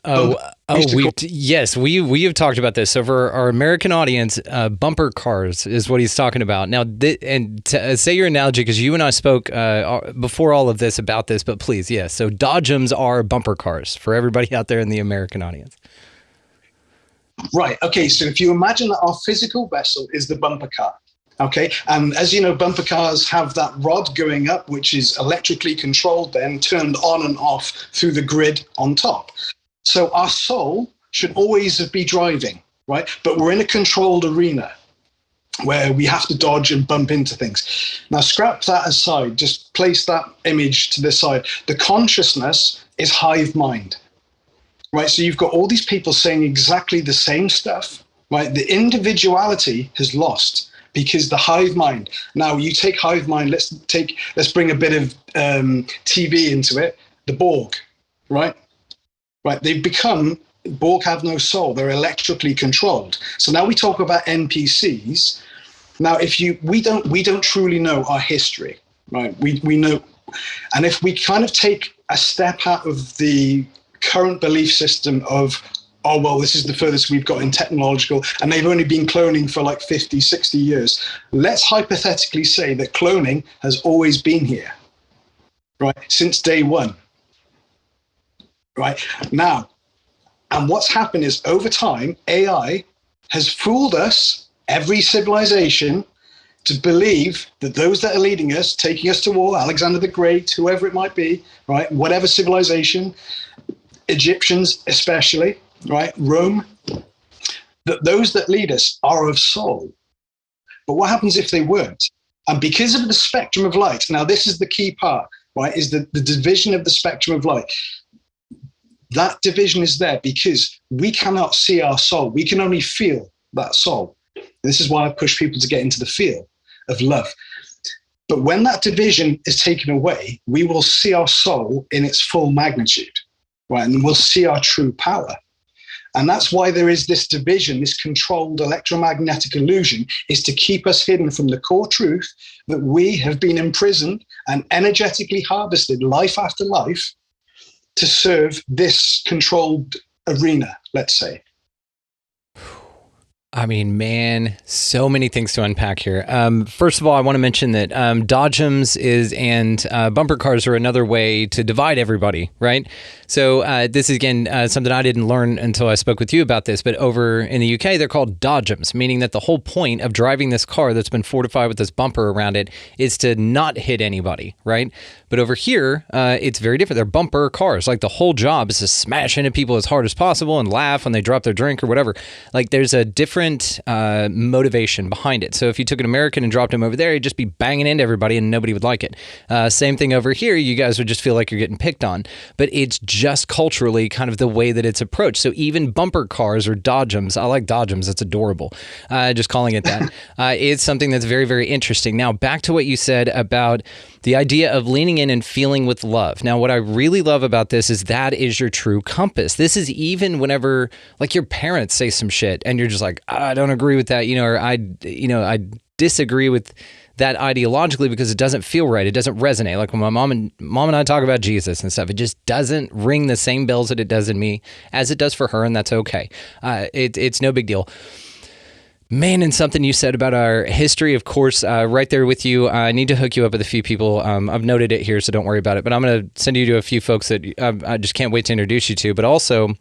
Yes, we have talked about this. So for our American audience, bumper cars is what he's talking about. Now, say your analogy, because you and I spoke before all of this about this, but please, yes. So Dodgems are bumper cars for everybody out there in the American audience. Right. Okay. So if you imagine that our physical vessel is the bumper car. Okay, and as you know, bumper cars have that rod going up, which is electrically controlled, then turned on and off through the grid on top. So our soul should always be driving, right? But we're in a controlled arena where we have to dodge and bump into things. Now, scrap that aside, just place that image to the side. The consciousness is hive mind, right? So you've got all these people saying exactly the same stuff, right? The individuality has lost. Because the hive mind. Now you take hive mind. Let's bring a bit of TV into it. The Borg, right? Right. They've become Borg have no soul. They're electrically controlled. So now we talk about NPCs. Now, we don't truly know our history, right? We know, and if we kind of take a step out of the current belief system of, oh, well, this is the furthest we've got in technological, and they've only been cloning for like 50, 60 years. Let's hypothetically say that cloning has always been here, right? Since day one, right? Now, and what's happened is over time, AI has fooled us, every civilization, to believe that those that are leading us, taking us to war, Alexander the Great, whoever it might be, right? Whatever civilization, Egyptians especially, right? Rome, that those that lead us are of soul. But what happens if they weren't? And because of the spectrum of light, now this is the key part, right? Is the division of the spectrum of light. That division is there because we cannot see our soul. We can only feel that soul. This is why I push people to get into the feel of love. But when that division is taken away, we will see our soul in its full magnitude, right? And we'll see our true power. And that's why there is this division, this controlled electromagnetic illusion, is to keep us hidden from the core truth that we have been imprisoned and energetically harvested life after life to serve this controlled arena, let's say. I mean, man, so many things to unpack here. First of all, I want to mention that Dodgems and bumper cars are another way to divide everybody, right? So this is, again, something I didn't learn until I spoke with you about this, but over in the UK, they're called Dodgems, meaning that the whole point of driving this car that's been fortified with this bumper around it is to not hit anybody, right? But over here, it's very different. They're bumper cars. Like the whole job is to smash into people as hard as possible and laugh when they drop their drink or whatever. Like there's a different motivation behind it. So if you took an American and dropped him over there, he'd just be banging into everybody and nobody would like it. Same thing over here. You guys would just feel like you're getting picked on. But it's just culturally kind of the way that it's approached. So even bumper cars or Dodgems, I like Dodgems, it's adorable. Just calling it that. It's something that's very, very interesting. Now, back to what you said about the idea of leaning in and feeling with love. Now, what I really love about this is that is your true compass. This is even whenever, like, your parents say some shit and you're just like, I don't agree with that, or I disagree with that ideologically because it doesn't feel right. It doesn't resonate. Like when my mom and I talk about Jesus and stuff, it just doesn't ring the same bells that it does in me as it does for her, and that's okay. It's no big deal. Man, and something you said about our history, of course, right there with you. I need to hook you up with a few people. I've noted it here, so don't worry about it. But I'm going to send you to a few folks that I just can't wait to introduce you to. But also,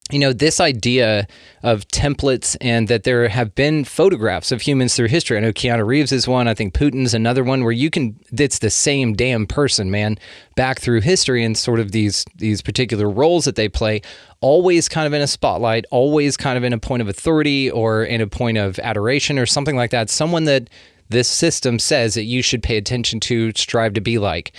this idea of templates and that there have been photographs of humans through history. I know Keanu Reeves is one. I think Putin's another one where it's the same damn person, man, back through history and sort of these particular roles that they play, always kind of in a spotlight, always kind of in a point of authority or in a point of adoration or something like that. Someone that this system says that you should pay attention to, strive to be like,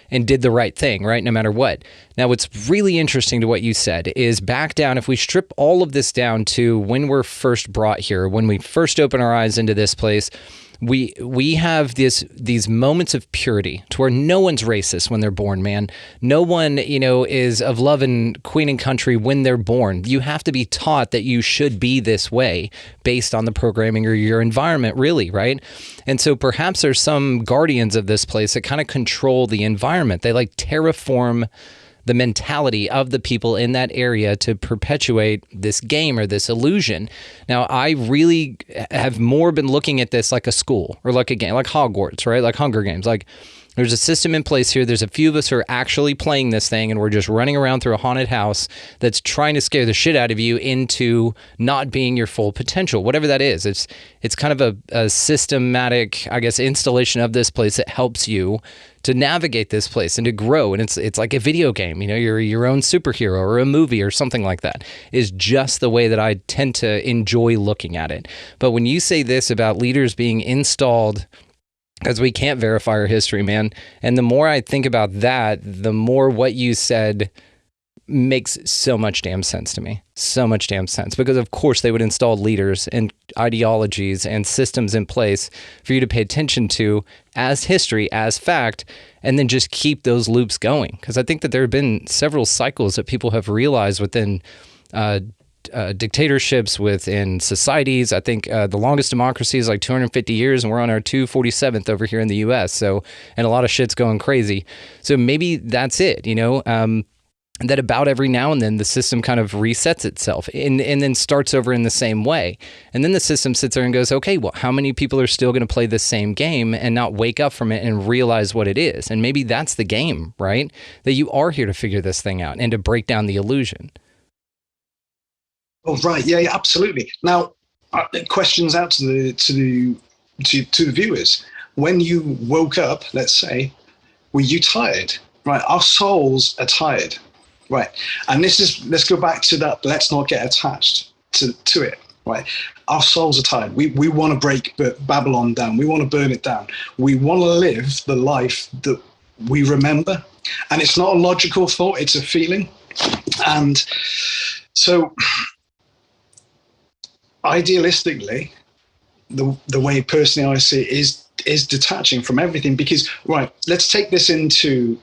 and did the right thing, right? No matter what. Now, what's really interesting to what you said is back down, if we strip all of this down to when we're first brought here, when we first open our eyes into this place, we have these moments of purity to where no one's racist when they're born, man. No one, is of love and queen and country when they're born. You have to be taught that you should be this way based on the programming or your environment, really, right? And so perhaps there's some guardians of this place that kind of control the environment. They like terraform the mentality of the people in that area to perpetuate this game or this illusion. Now, I really have more been looking at this like a school or like a game, like Hogwarts, right? Like Hunger Games. Like there's a system in place here. There's a few of us who are actually playing this thing, and we're just running around through a haunted house that's trying to scare the shit out of you into not being your full potential, whatever that is. It's kind of a systematic, I guess, installation of this place that helps you to navigate this place and to grow. And it's like a video game, you're your own superhero or a movie or something like that, is just the way that I tend to enjoy looking at it. But when you say this about leaders being installed, because we can't verify our history, man, and the more I think about that, the more what you said makes so much damn sense to me. So much damn sense. Because of course they would install leaders and ideologies and systems in place for you to pay attention to as history, as fact, and then just keep those loops going. Because I think that there have been several cycles that people have realized within dictatorships, within societies. I think the longest democracy is like 250 years, and we're on our 247th over here in the U.S. So, and a lot of shit's going crazy. So maybe that's it, that about every now and then the system kind of resets itself and then starts over in the same way. And then the system sits there and goes, okay, well, how many people are still going to play the same game and not wake up from it and realize what it is? And maybe that's the game, right? That you are here to figure this thing out and to break down the illusion. Oh, right. Yeah, absolutely. Now, questions out to the viewers. When you woke up, let's say, were you tired? Right. Our souls are tired. Right. And let's go back to that. Let's not get attached to it. Right. Our souls are tired. We want to break Babylon down. We want to burn it down. We want to live the life that we remember. And it's not a logical thought. It's a feeling. And so idealistically, the way personally I see it is detaching from everything, because, right, let's take this into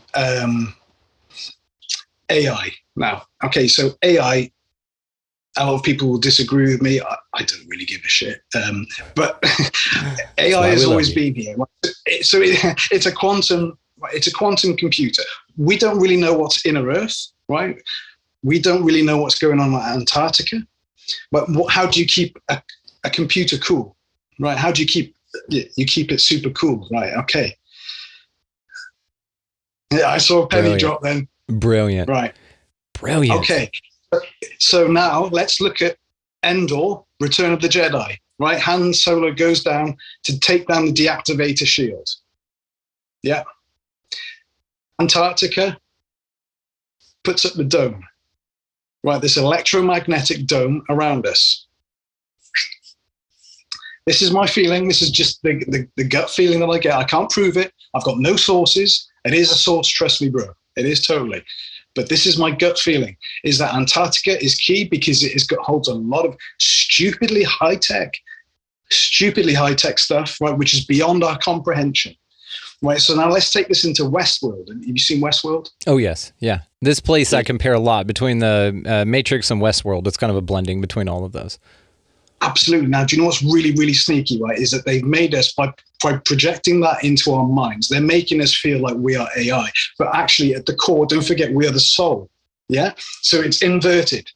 AI now. Okay, so AI, a lot of people will disagree with me. I don't really give a shit. But AI has always been here. So it's a quantum computer. We don't really know what's inner Earth, right? We don't really know what's going on at Antarctica. But how do you keep a computer cool, right? How do you keep it super cool, right? Okay. Yeah, I saw a penny drop then. Brilliant. Right. Brilliant. Okay. So now let's look at Endor, Return of the Jedi, right? Han Solo goes down to take down the deactivator shield. Yeah. Antarctica puts up the dome. Right, this electromagnetic dome around us. This is my feeling. This is just the gut feeling that I get. I can't prove it. I've got no sources. It is a source, trust me, bro. It is totally. But this is my gut feeling, is that Antarctica is key because it holds a lot of stupidly high-tech stuff, right, which is beyond our comprehension. Right, so now let's take this into Westworld. Have you seen Westworld? Oh, yes. Yeah. This place I compare a lot between the Matrix and Westworld. It's kind of a blending between all of those. Absolutely. Now, do you know what's really, really sneaky, right? Is that they've made us, by projecting that into our minds, they're making us feel like we are AI. But actually, at the core, don't forget, we are the soul. Yeah? So it's inverted,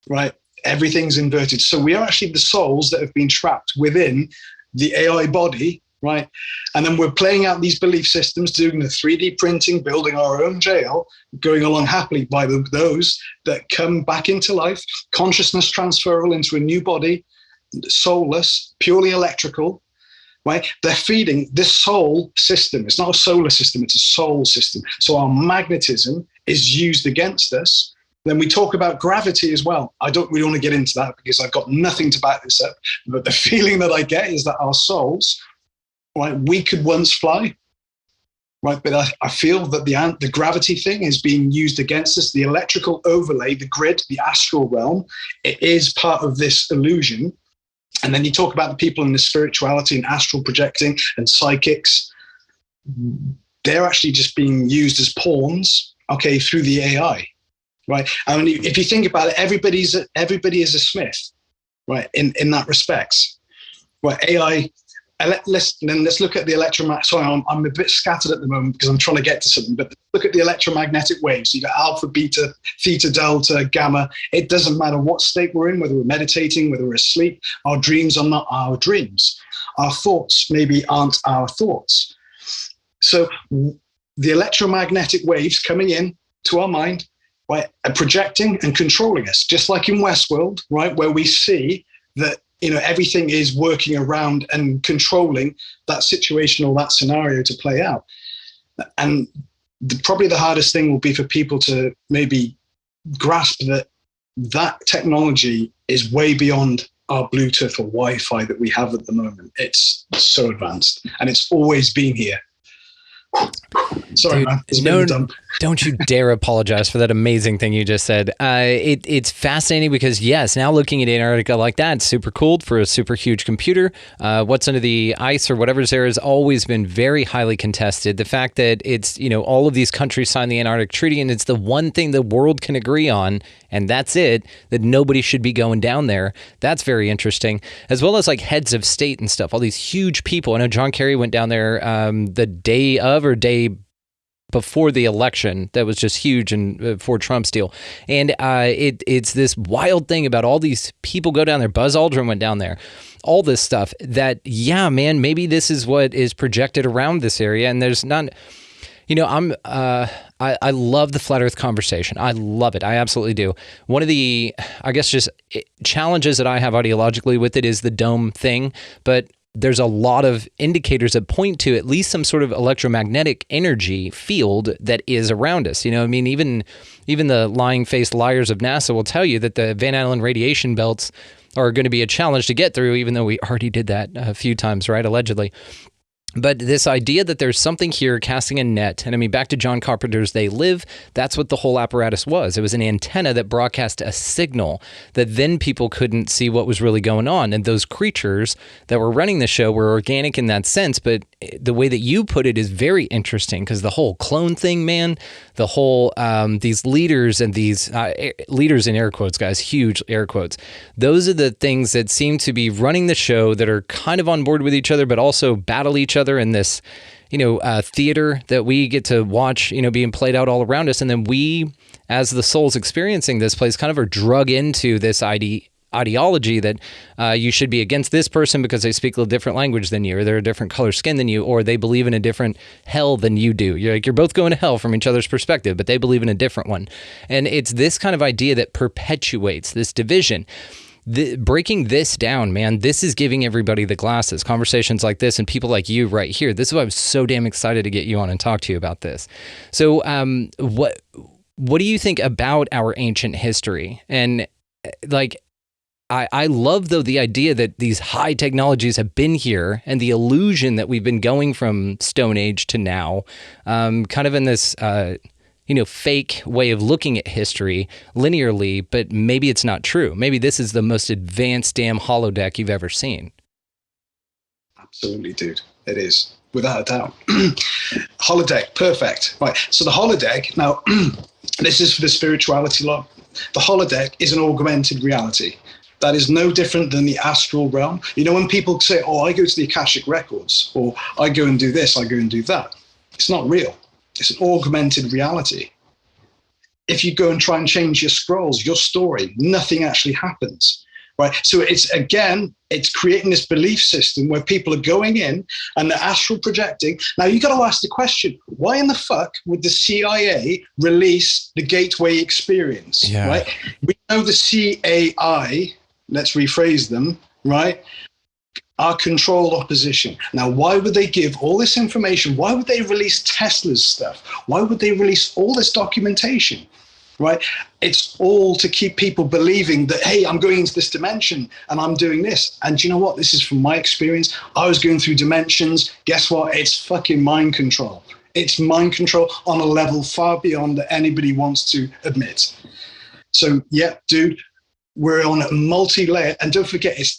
right? Everything's inverted. So we are actually the souls that have been trapped within the AI body, right? And then we're playing out these belief systems, doing the 3D printing, building our own jail, going along happily by those that come back into life, consciousness transferal into a new body, soulless, purely electrical, right? They're feeding this soul system. It's not a solar system, it's a soul system. So our magnetism is used against us. Then we talk about gravity as well. I don't really want to get into that because I've got nothing to back this up. But the feeling that I get is that our souls, right, we could once fly, right? But I feel that the gravity thing is being used against us. The electrical overlay, the grid, the astral realm, it is part of this illusion. And then you talk about the people in the spirituality and astral projecting and psychics. They're actually just being used as pawns, okay, through the AI, right? I mean, if you think about it, everybody is a Smith, right? In that respects, right? AI. Let's look at the electromagnetic. Sorry, I'm a bit scattered at the moment because I'm trying to get to something. But look at the electromagnetic waves. You got alpha, beta, theta, delta, gamma. It doesn't matter what state we're in, whether we're meditating, whether we're asleep. Our dreams are not our dreams. Our thoughts maybe aren't our thoughts. So the electromagnetic waves coming in to our mind, right, are projecting and controlling us, just like in Westworld, right, where we see that, you know, everything is working around and controlling that situation or that scenario to play out. And probably the hardest thing will be for people to maybe grasp that technology is way beyond our Bluetooth or Wi-Fi that we have at the moment. It's so advanced and it's always been here. Sorry, Dude, man. no, don't you dare apologize for that amazing thing you just said. It's fascinating because, yes, now looking at Antarctica like that, it's super cold for a super huge computer. What's under the ice or whatever's there has always been very highly contested. The fact that it's, you know, all of these countries signed the Antarctic Treaty and it's the one thing the world can agree on, and that's it, that nobody should be going down there. That's very interesting, as well as like heads of state and stuff, all these huge people. I know John Kerry went down there the day of or day before the election that was just huge and for Trump's deal. And it's this wild thing about all these people go down there. Buzz Aldrin went down there. All this stuff that, yeah, man, maybe this is what is projected around this area. And there's not, you know, I love the flat earth conversation. I love it. I absolutely do. One of the, I guess, just challenges that I have ideologically with it is the dome thing. But there's a lot of indicators that point to at least some sort of electromagnetic energy field that is around us. You know, I mean, even the lying-faced liars of NASA will tell you that the Van Allen radiation belts are going to be a challenge to get through, even though we already did that a few times, right, allegedly. But this idea that there's something here casting a net, and I mean, back to John Carpenter's They Live, that's what the whole apparatus was. It was an antenna that broadcast a signal that then people couldn't see what was really going on. And those creatures that were running the show were organic in that sense, but the way that you put it is very interesting because the whole clone thing, man, the whole, these leaders and these leaders in air quotes, guys, huge air quotes. Those are the things that seem to be running the show that are kind of on board with each other, but also battle each other in this, you know, theater that we get to watch, you know, being played out all around us. And then we, as the souls experiencing this place, kind of are drug into this ideology that you should be against this person because they speak a different language than you, or they're a different color skin than you, or they believe in a different hell than you do. You're both going to hell from each other's perspective, but they believe in a different one. And it's this kind of idea that perpetuates this division. Breaking this down, man, this is giving everybody the glasses. Conversations like this and people like you right here. This is why I was so damn excited to get you on and talk to you about this. So what do you think about our ancient history? And like, I love, though, the idea that these high technologies have been here and the illusion that we've been going from Stone Age to now, kind of in this fake way of looking at history linearly, but maybe it's not true. Maybe this is the most advanced damn holodeck you've ever seen. Absolutely, dude. It is, without a doubt. Holodeck, perfect. Right, so the holodeck, now, this is for the spirituality lot. the holodeck is an augmented reality. That is no different than the astral realm. You know, when people say, oh, I go to the Akashic Records, or I go and do this, I go and do that, it's not real. It's an augmented reality. If you go and try and change your scrolls, your story, nothing actually happens, right? So it's creating this belief system where people are going in and they're astral projecting. Now, you got to ask the question, why in the fuck would the CIA release the gateway experience, right? We know the CAI, let's rephrase them, right, are control opposition. Now, why would they give all this information? Why would they release Tesla's stuff? Why would they release all this documentation, right? It's all to keep people believing that, hey, I'm going into this dimension and I'm doing this. And you know what? This is from my experience. I was going through dimensions. Guess what? It's fucking mind control. It's mind control on a level far beyond that anybody wants to admit. So, yeah, dude, we're on a multi-layer, and don't forget, it's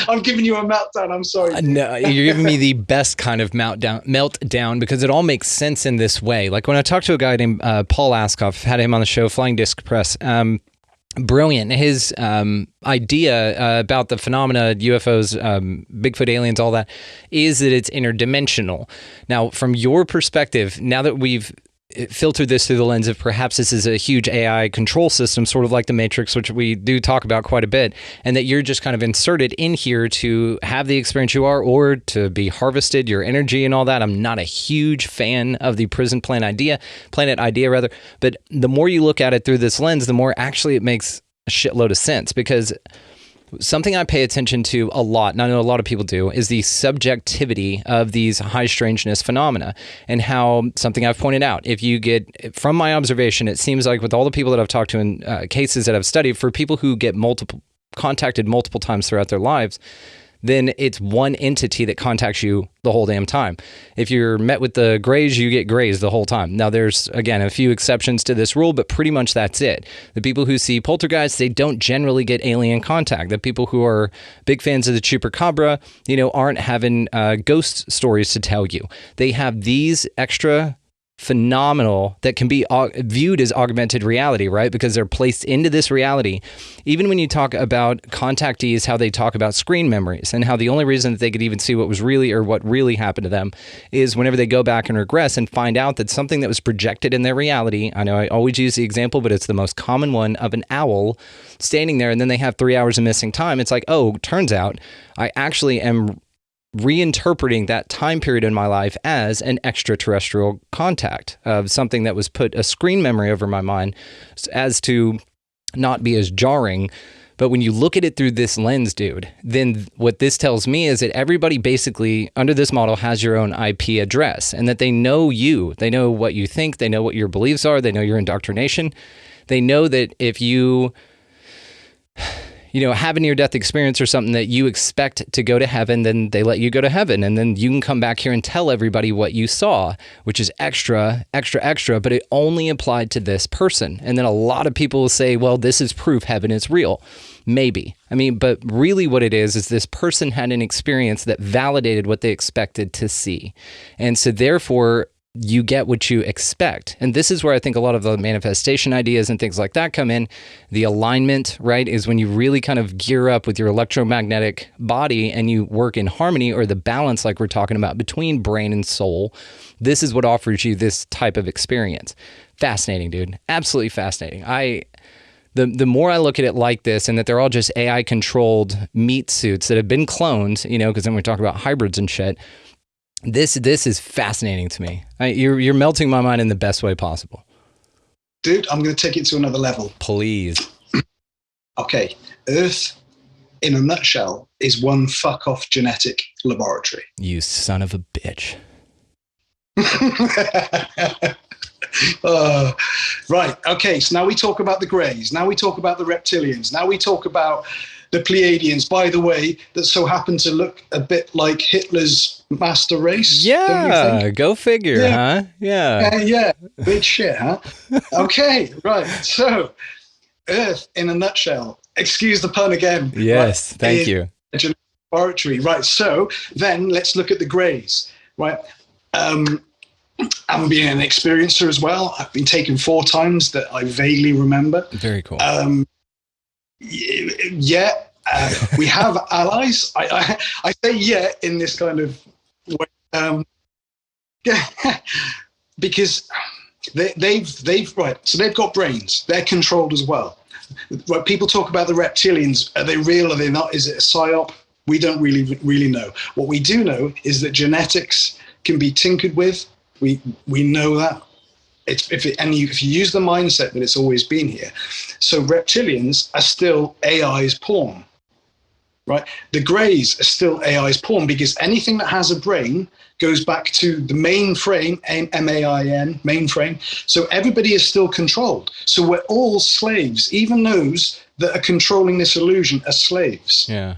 I'm giving you a meltdown. I'm sorry. No, you're giving me the best kind of meltdown because it all makes sense in this way. Like when I talked to a guy named Paul Askoff, had him on the show, Flying Disc Press. Brilliant. His idea about the phenomena, UFOs, Bigfoot aliens, all that, is that it's interdimensional. Now, from your perspective, now that we've filtered this through the lens of perhaps this is a huge AI control system, sort of like the Matrix, which we do talk about quite a bit, and that you're just kind of inserted in here to have the experience you are, or to be harvested, your energy and all that. I'm not a huge fan of the prison planet idea, but the more you look at it through this lens, the more actually it makes a shitload of sense, because something I pay attention to a lot, and I know a lot of people do, is the subjectivity of these high strangeness phenomena, and how something I've pointed out, if you get, from my observation, it seems like with all the people that I've talked to in cases that I've studied, for people who get contacted multiple times throughout their lives, then it's one entity that contacts you the whole damn time. If you're met with the grays, you get grays the whole time. Now, there's, again, a few exceptions to this rule, but pretty much that's it. The people who see poltergeists, they don't generally get alien contact. The people who are big fans of the chupacabra, aren't having ghost stories to tell you. They have these extra phenomenal that can be viewed as augmented reality, right? Because they're placed into this reality. Even when you talk about contactees, how they talk about screen memories, and how the only reason that they could even see what was really, or what really happened to them, is whenever they go back and regress and find out that something that was projected in their reality, I know I always use the example, but it's the most common one, of an owl standing there, and then they have 3 hours of missing time. It's like, oh, turns out I actually am reinterpreting that time period in my life as an extraterrestrial contact of something that was put a screen memory over my mind as to not be as jarring. But when you look at it through this lens, dude, then what this tells me is that everybody basically under this model has your own IP address, and that they know you. They know what you think. They know what your beliefs are. They know your indoctrination. They know that if you have a near-death experience or something that you expect to go to heaven, then they let you go to heaven. And then you can come back here and tell everybody what you saw, which is extra, but it only applied to this person. And then a lot of people will say, well, this is proof heaven is real. Maybe. But really what it is this person had an experience that validated what they expected to see. And so therefore, you get what you expect. And this is where I think a lot of the manifestation ideas and things like that come in. The alignment, right, is when you really kind of gear up with your electromagnetic body and you work in harmony, or the balance like we're talking about between brain and soul. This is what offers you this type of experience. Fascinating, dude. Absolutely fascinating. The more I look at it like this, and that they're all just AI controlled meat suits that have been cloned, because then we talk about hybrids and shit. This is fascinating to me. You're melting my mind in the best way possible. Dude, I'm going to take it to another level. Please. Okay. Earth, in a nutshell, is one fuck-off genetic laboratory. You son of a bitch. Right. Okay. So now we talk about the Greys. Now we talk about the reptilians. Now we talk about the Pleiadians, by the way, that so happen to look a bit like Hitler's master race. Yeah, go figure, huh? Yeah. Yeah, big shit, huh? Okay, right. So, Earth, in a nutshell, excuse the pun again. Yes, right, thank you. Laboratory, right? So then let's look at the Greys, right? ambient experiencer as well. I've been taken 4 times that I vaguely remember. Very cool. Yeah, we have allies. I say yeah in this kind of way, because they've right. So they've got brains. They're controlled as well. Right, people talk about the reptilians. Are they real? Are they not? Is it a psyop? We don't really know. What we do know is that genetics can be tinkered with. We know that. If you use the mindset that it's always been here. So reptilians are still AI's pawn, right? The Greys are still AI's pawn, because anything that has a brain goes back to the mainframe, MAIN, mainframe. So everybody is still controlled. So we're all slaves. Even those that are controlling this illusion are slaves. Yeah.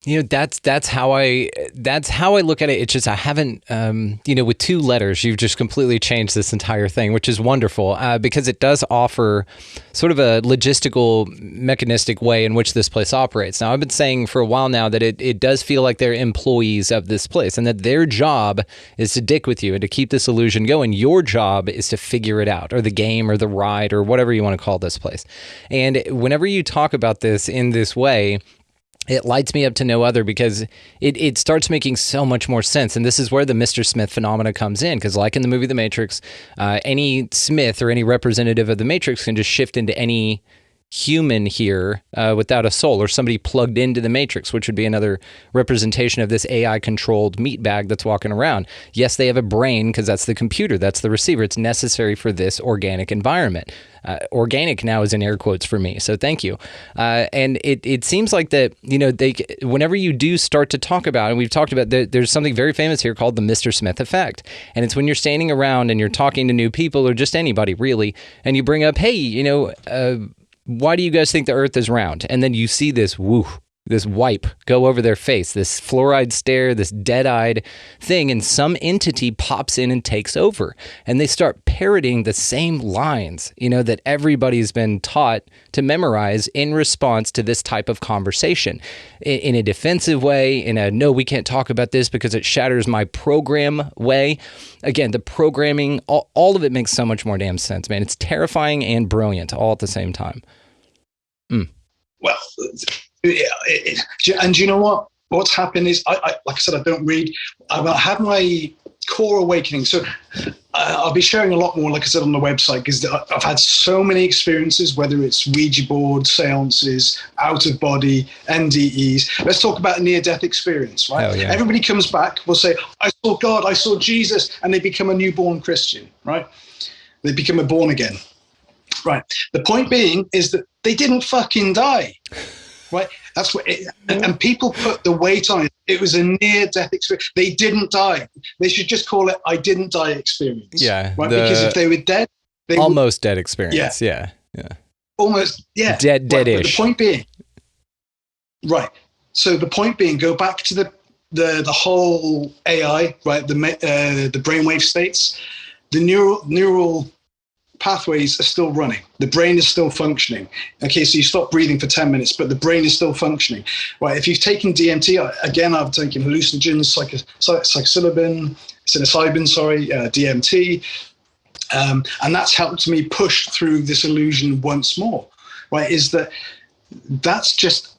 You know, that's how I look at it. It's just I haven't, with 2 letters, you've just completely changed this entire thing, which is wonderful, because it does offer sort of a logistical, mechanistic way in which this place operates. Now, I've been saying for a while now that it does feel like they're employees of this place, and that their job is to dick with you and to keep this illusion going. Your job is to figure it out, or the game, or the ride, or whatever you want to call this place. And whenever you talk about this in this way, it lights me up to no other, because it starts making so much more sense. And this is where the Mr. Smith phenomena comes in, because like in the movie The Matrix, any Smith or any representative of the Matrix can just shift into any human here without a soul, or somebody plugged into the Matrix, which would be another representation of this AI-controlled meat bag that's walking around. Yes, they have a brain, because that's the computer, that's the receiver. It's necessary for this organic environment. Organic now is in air quotes for me, so thank you. And it seems like that, whenever you do start to talk about, and we've talked about, there's something very famous here called the Mr. Smith effect. And it's when you're standing around and you're talking to new people, or just anybody really, and you bring up, hey, why do you guys think the Earth is round? And then you see this this wipe go over their face, this fluoride stare, this dead-eyed thing, and some entity pops in and takes over. And they start parroting the same lines, that everybody's been taught to memorize in response to this type of conversation. In a defensive way, in a, no, we can't talk about this because it shatters my program way. Again, the programming, all of it makes so much more damn sense, man. It's terrifying and brilliant all at the same time. Well, and you know what? What's happened is, like I said, I don't read. I've had my core awakening. So I'll be sharing a lot more, like I said, on the website, because I've had so many experiences, whether it's Ouija board, seances, out of body, NDEs. Let's talk about a near-death experience, right? Oh, yeah. Everybody comes back, will say, I saw God, I saw Jesus, and they become a newborn Christian, right? They become a born again. Right. The point being is that they didn't fucking die. Right. That's what and people put the weight on it. It was a near-death experience. They didn't die. They should just call it I didn't die experience. Yeah. Right. Because if they were dead, they almost dead experience. Yeah. Almost. Yeah. Dead-ish. Right, the point being. Right. So the point being, go back to the whole AI, right? The brainwave states, the neural pathways are still running. The brain is still functioning. Okay, so you stop breathing for 10 minutes, but the brain is still functioning. Right, if you've taken DMT, again, I've taken hallucinogens, psilocybin, DMT, and that's helped me push through this illusion once more, right, is that's just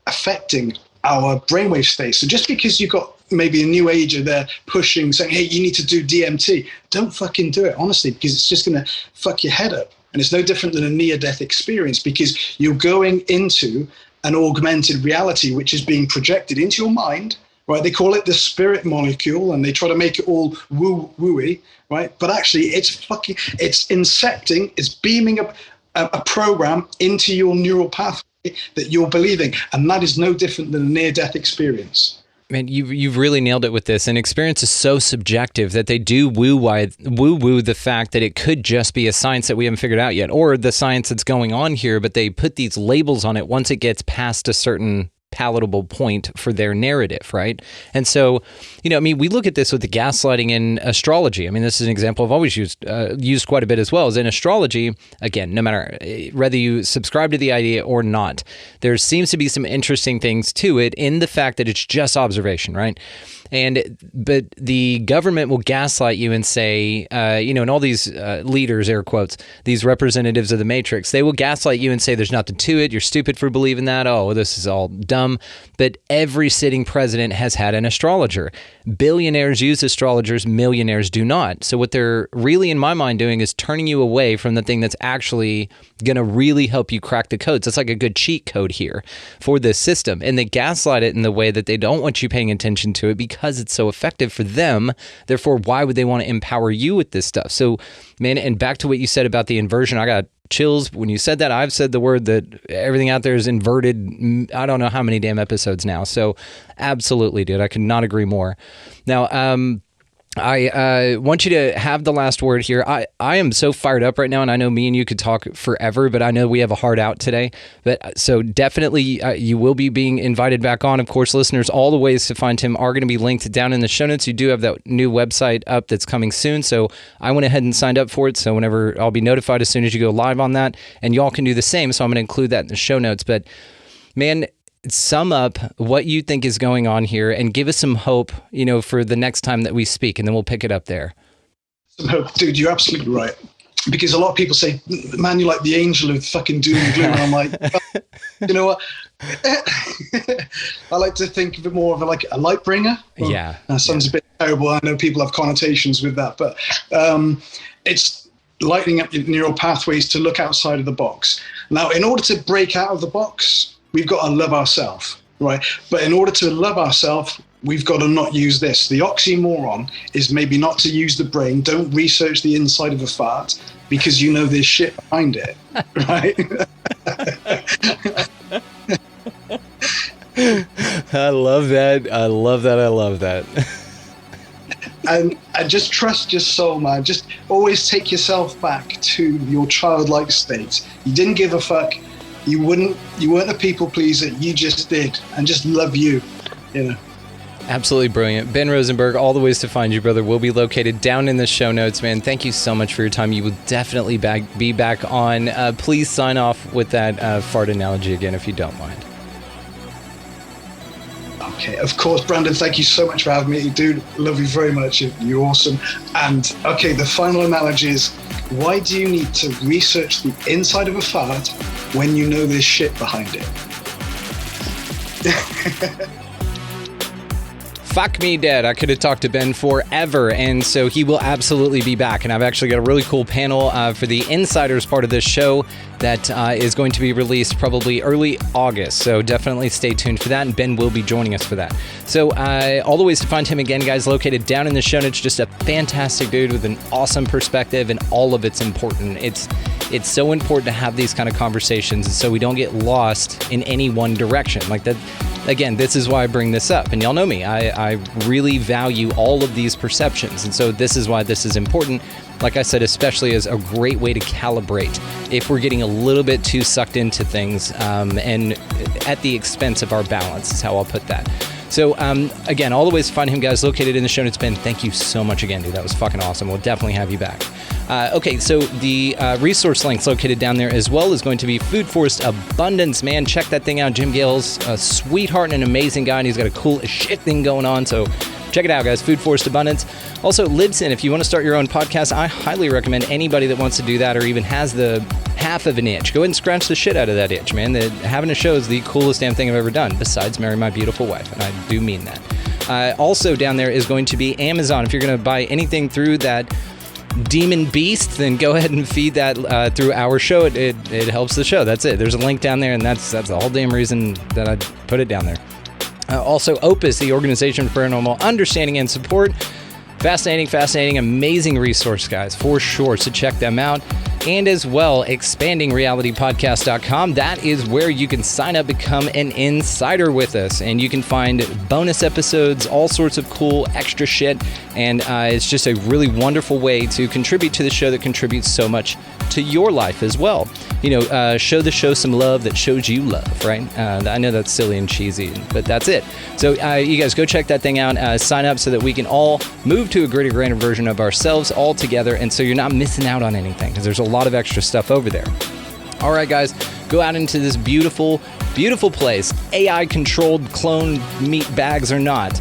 affecting our brainwave state. So just because you've got maybe a new ager there pushing, saying, hey, you need to do DMT, don't fucking do it, honestly, because it's just going to fuck your head up. And it's no different than a near-death experience, because you're going into an augmented reality, which is being projected into your mind, right? They call it the spirit molecule, and they try to make it all woo-wooey, right? But actually, it's insecting, it's beaming up a program into your neural pathway that you're believing. And that is no different than a near-death experience. Man, you've really nailed it with this. And experience is so subjective that they do woo-woo the fact that it could just be a science that we haven't figured out yet, or the science that's going on here, but they put these labels on it once it gets past a certain palatable point for their narrative, right? And so, we look at this with the gaslighting in astrology. I mean, this is an example I've always used quite a bit as well. As in astrology, again, no matter whether you subscribe to the idea or not, there seems to be some interesting things to it in the fact that it's just observation, right? But the government will gaslight you and say, and all these leaders, air quotes, these representatives of the matrix, they will gaslight you and say there's nothing to it. You're stupid for believing that. Oh, this is all dumb. But every sitting president has had an astrologer. Billionaires use astrologers, millionaires do not. So what they're really, in my mind, doing is turning you away from the thing that's actually going to really help you crack the codes. It's like a good cheat code here for this system. And they gaslight it in the way that they don't want you paying attention to it because it's so effective for them. Therefore, why would they want to empower you with this stuff? So, man, and back to what you said about the inversion, I got chills when you said that. I've said the word that everything out there is inverted. I don't know how many damn episodes now. So absolutely, dude. I could not agree more. Now, I want you to have the last word here. I am so fired up right now, and I know me and you could talk forever, but I know we have a hard out today. But so definitely you will be being invited back on. Of course, listeners, all the ways to find him are going to be linked down in the show notes. You do have that new website up that's coming soon, so I went ahead and signed up for it. So whenever I'll be notified as soon as you go live on that, and y'all can do the same. So I'm going to include that in the show notes. But man, sum up what you think is going on here and give us some hope, for the next time that we speak, and then we'll pick it up there. Some hope, dude, you're absolutely right. Because a lot of people say, man, you're like the angel of fucking doom and gloom. And I'm like, you know what? I like to think of it more of a light bringer. Well, yeah. That sounds a bit terrible. I know people have connotations with that, but it's lightening up your neural pathways to look outside of the box. Now, in order to break out of the box, we've got to love ourselves, right? But in order to love ourselves, we've got to not use this. The oxymoron is maybe not to use the brain. Don't research the inside of a fart because you know there's shit behind it, right? I love that. I love that. I love that. And just trust your soul, man. Just always take yourself back to your childlike state. You didn't give a fuck. You weren't a people pleaser. You just did, and just love you. Absolutely brilliant. Ben Rosenberg, all the ways to find you, brother, will be located down in the show notes, man. Thank you so much for your time. You will definitely be back on. Please sign off with that fart analogy again, if you don't mind. Okay, of course, Brandon, thank you so much for having me. Dude, love you very much. You're awesome. And, okay, the final analogy is, why do you need to research the inside of a fart when you know there's shit behind it? Fuck me dead. I could have talked to Ben forever, and so he will absolutely be back. And I've actually got a really cool panel for the insiders part of this show that is going to be released probably early August. So definitely stay tuned for that, and Ben will be joining us for that. So all the ways to find him again, guys, located down in the show notes. Just a fantastic dude with an awesome perspective, and all of it's important. It's so important to have these kind of conversations so we don't get lost in any one direction. Like that. Again, this is why I bring this up, and y'all know me. I really value all of these perceptions, and so this is why this is important. Like I said, especially as a great way to calibrate if we're getting a little bit too sucked into things, and at the expense of our balance is how I'll put that. So again, all the ways to find him, guys, located in the show notes. Ben, thank you so much again, dude. That was fucking awesome. We'll definitely have you back. Okay, so the resource links located down there as well is going to be Food Forest Abundance, man. Check that thing out. Jim Gale's a sweetheart and an amazing guy, and he's got a cool as shit thing going on, so check it out, guys. Food Forest Abundance. Also, Libsyn, if you want to start your own podcast, I highly recommend anybody that wants to do that or even has the half of an itch. Go ahead and scratch the shit out of that itch, man. Having a show is the coolest damn thing I've ever done, besides marry my beautiful wife, and I do mean that. Also down there is going to be Amazon. If you're going to buy anything through that demon beast, then go ahead and feed that through our show. It helps the show. That's it. There's a link down there, and that's the whole damn reason that I put it down there. Also, Opus, the Organization for Paranormal Understanding and Support. Fascinating, amazing resource, guys, for sure. So check them out. and as well, expandingrealitypodcast.com. That is where you can sign up, become an insider with us, and you can find bonus episodes, all sorts of cool extra shit, and it's just a really wonderful way to contribute to the show that contributes so much to your life as well. Show the show some love that shows you love, right? I know that's silly and cheesy, but that's it. So you guys go check that thing out, sign up so that we can all move to a greater, grander version of ourselves all together, and so you're not missing out on anything, because there's a lot of extra stuff over there. All right, guys, go out into this beautiful, beautiful place, AI-controlled clone meat bags or not.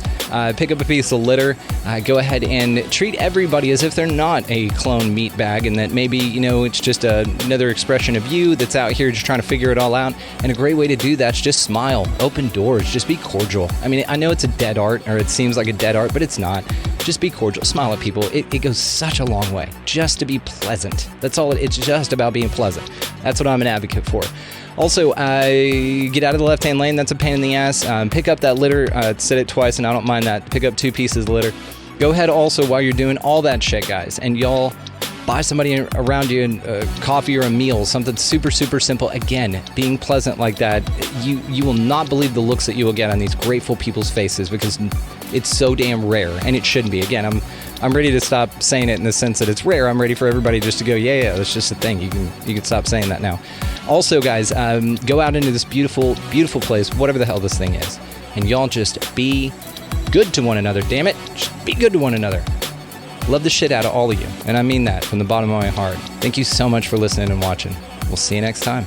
Pick up a piece of litter. Go ahead and treat everybody as if they're not a clone meat bag, and that maybe, it's just another expression of you that's out here just trying to figure it all out. And a great way to do that is just smile, open doors, just be cordial. I mean, I know it's a dead art, or it seems like a dead art, but it's not. Just be cordial, smile at people. It goes such a long way, just to be pleasant. That's all. It's just about being pleasant. That's what I'm an advocate for. Also, get out of the left-hand lane. That's a pain in the ass. Pick up that litter. Said it twice, and I don't mind that. Pick up 2 pieces of litter. Go ahead also, while you're doing all that shit, guys, and y'all buy somebody around you a coffee or a meal, something super, super simple. Again, being pleasant like that, you will not believe the looks that you will get on these grateful people's faces, because it's so damn rare, and it shouldn't be. Again, I'm ready to stop saying it in the sense that it's rare. I'm ready for everybody just to go, yeah, that's just a thing. You can stop saying that now. Also, guys, go out into this beautiful, beautiful place, whatever the hell this thing is, and y'all just be good to one another. Damn it, just be good to one another. Love the shit out of all of you, and I mean that from the bottom of my heart. Thank you so much for listening and watching. We'll see you next time.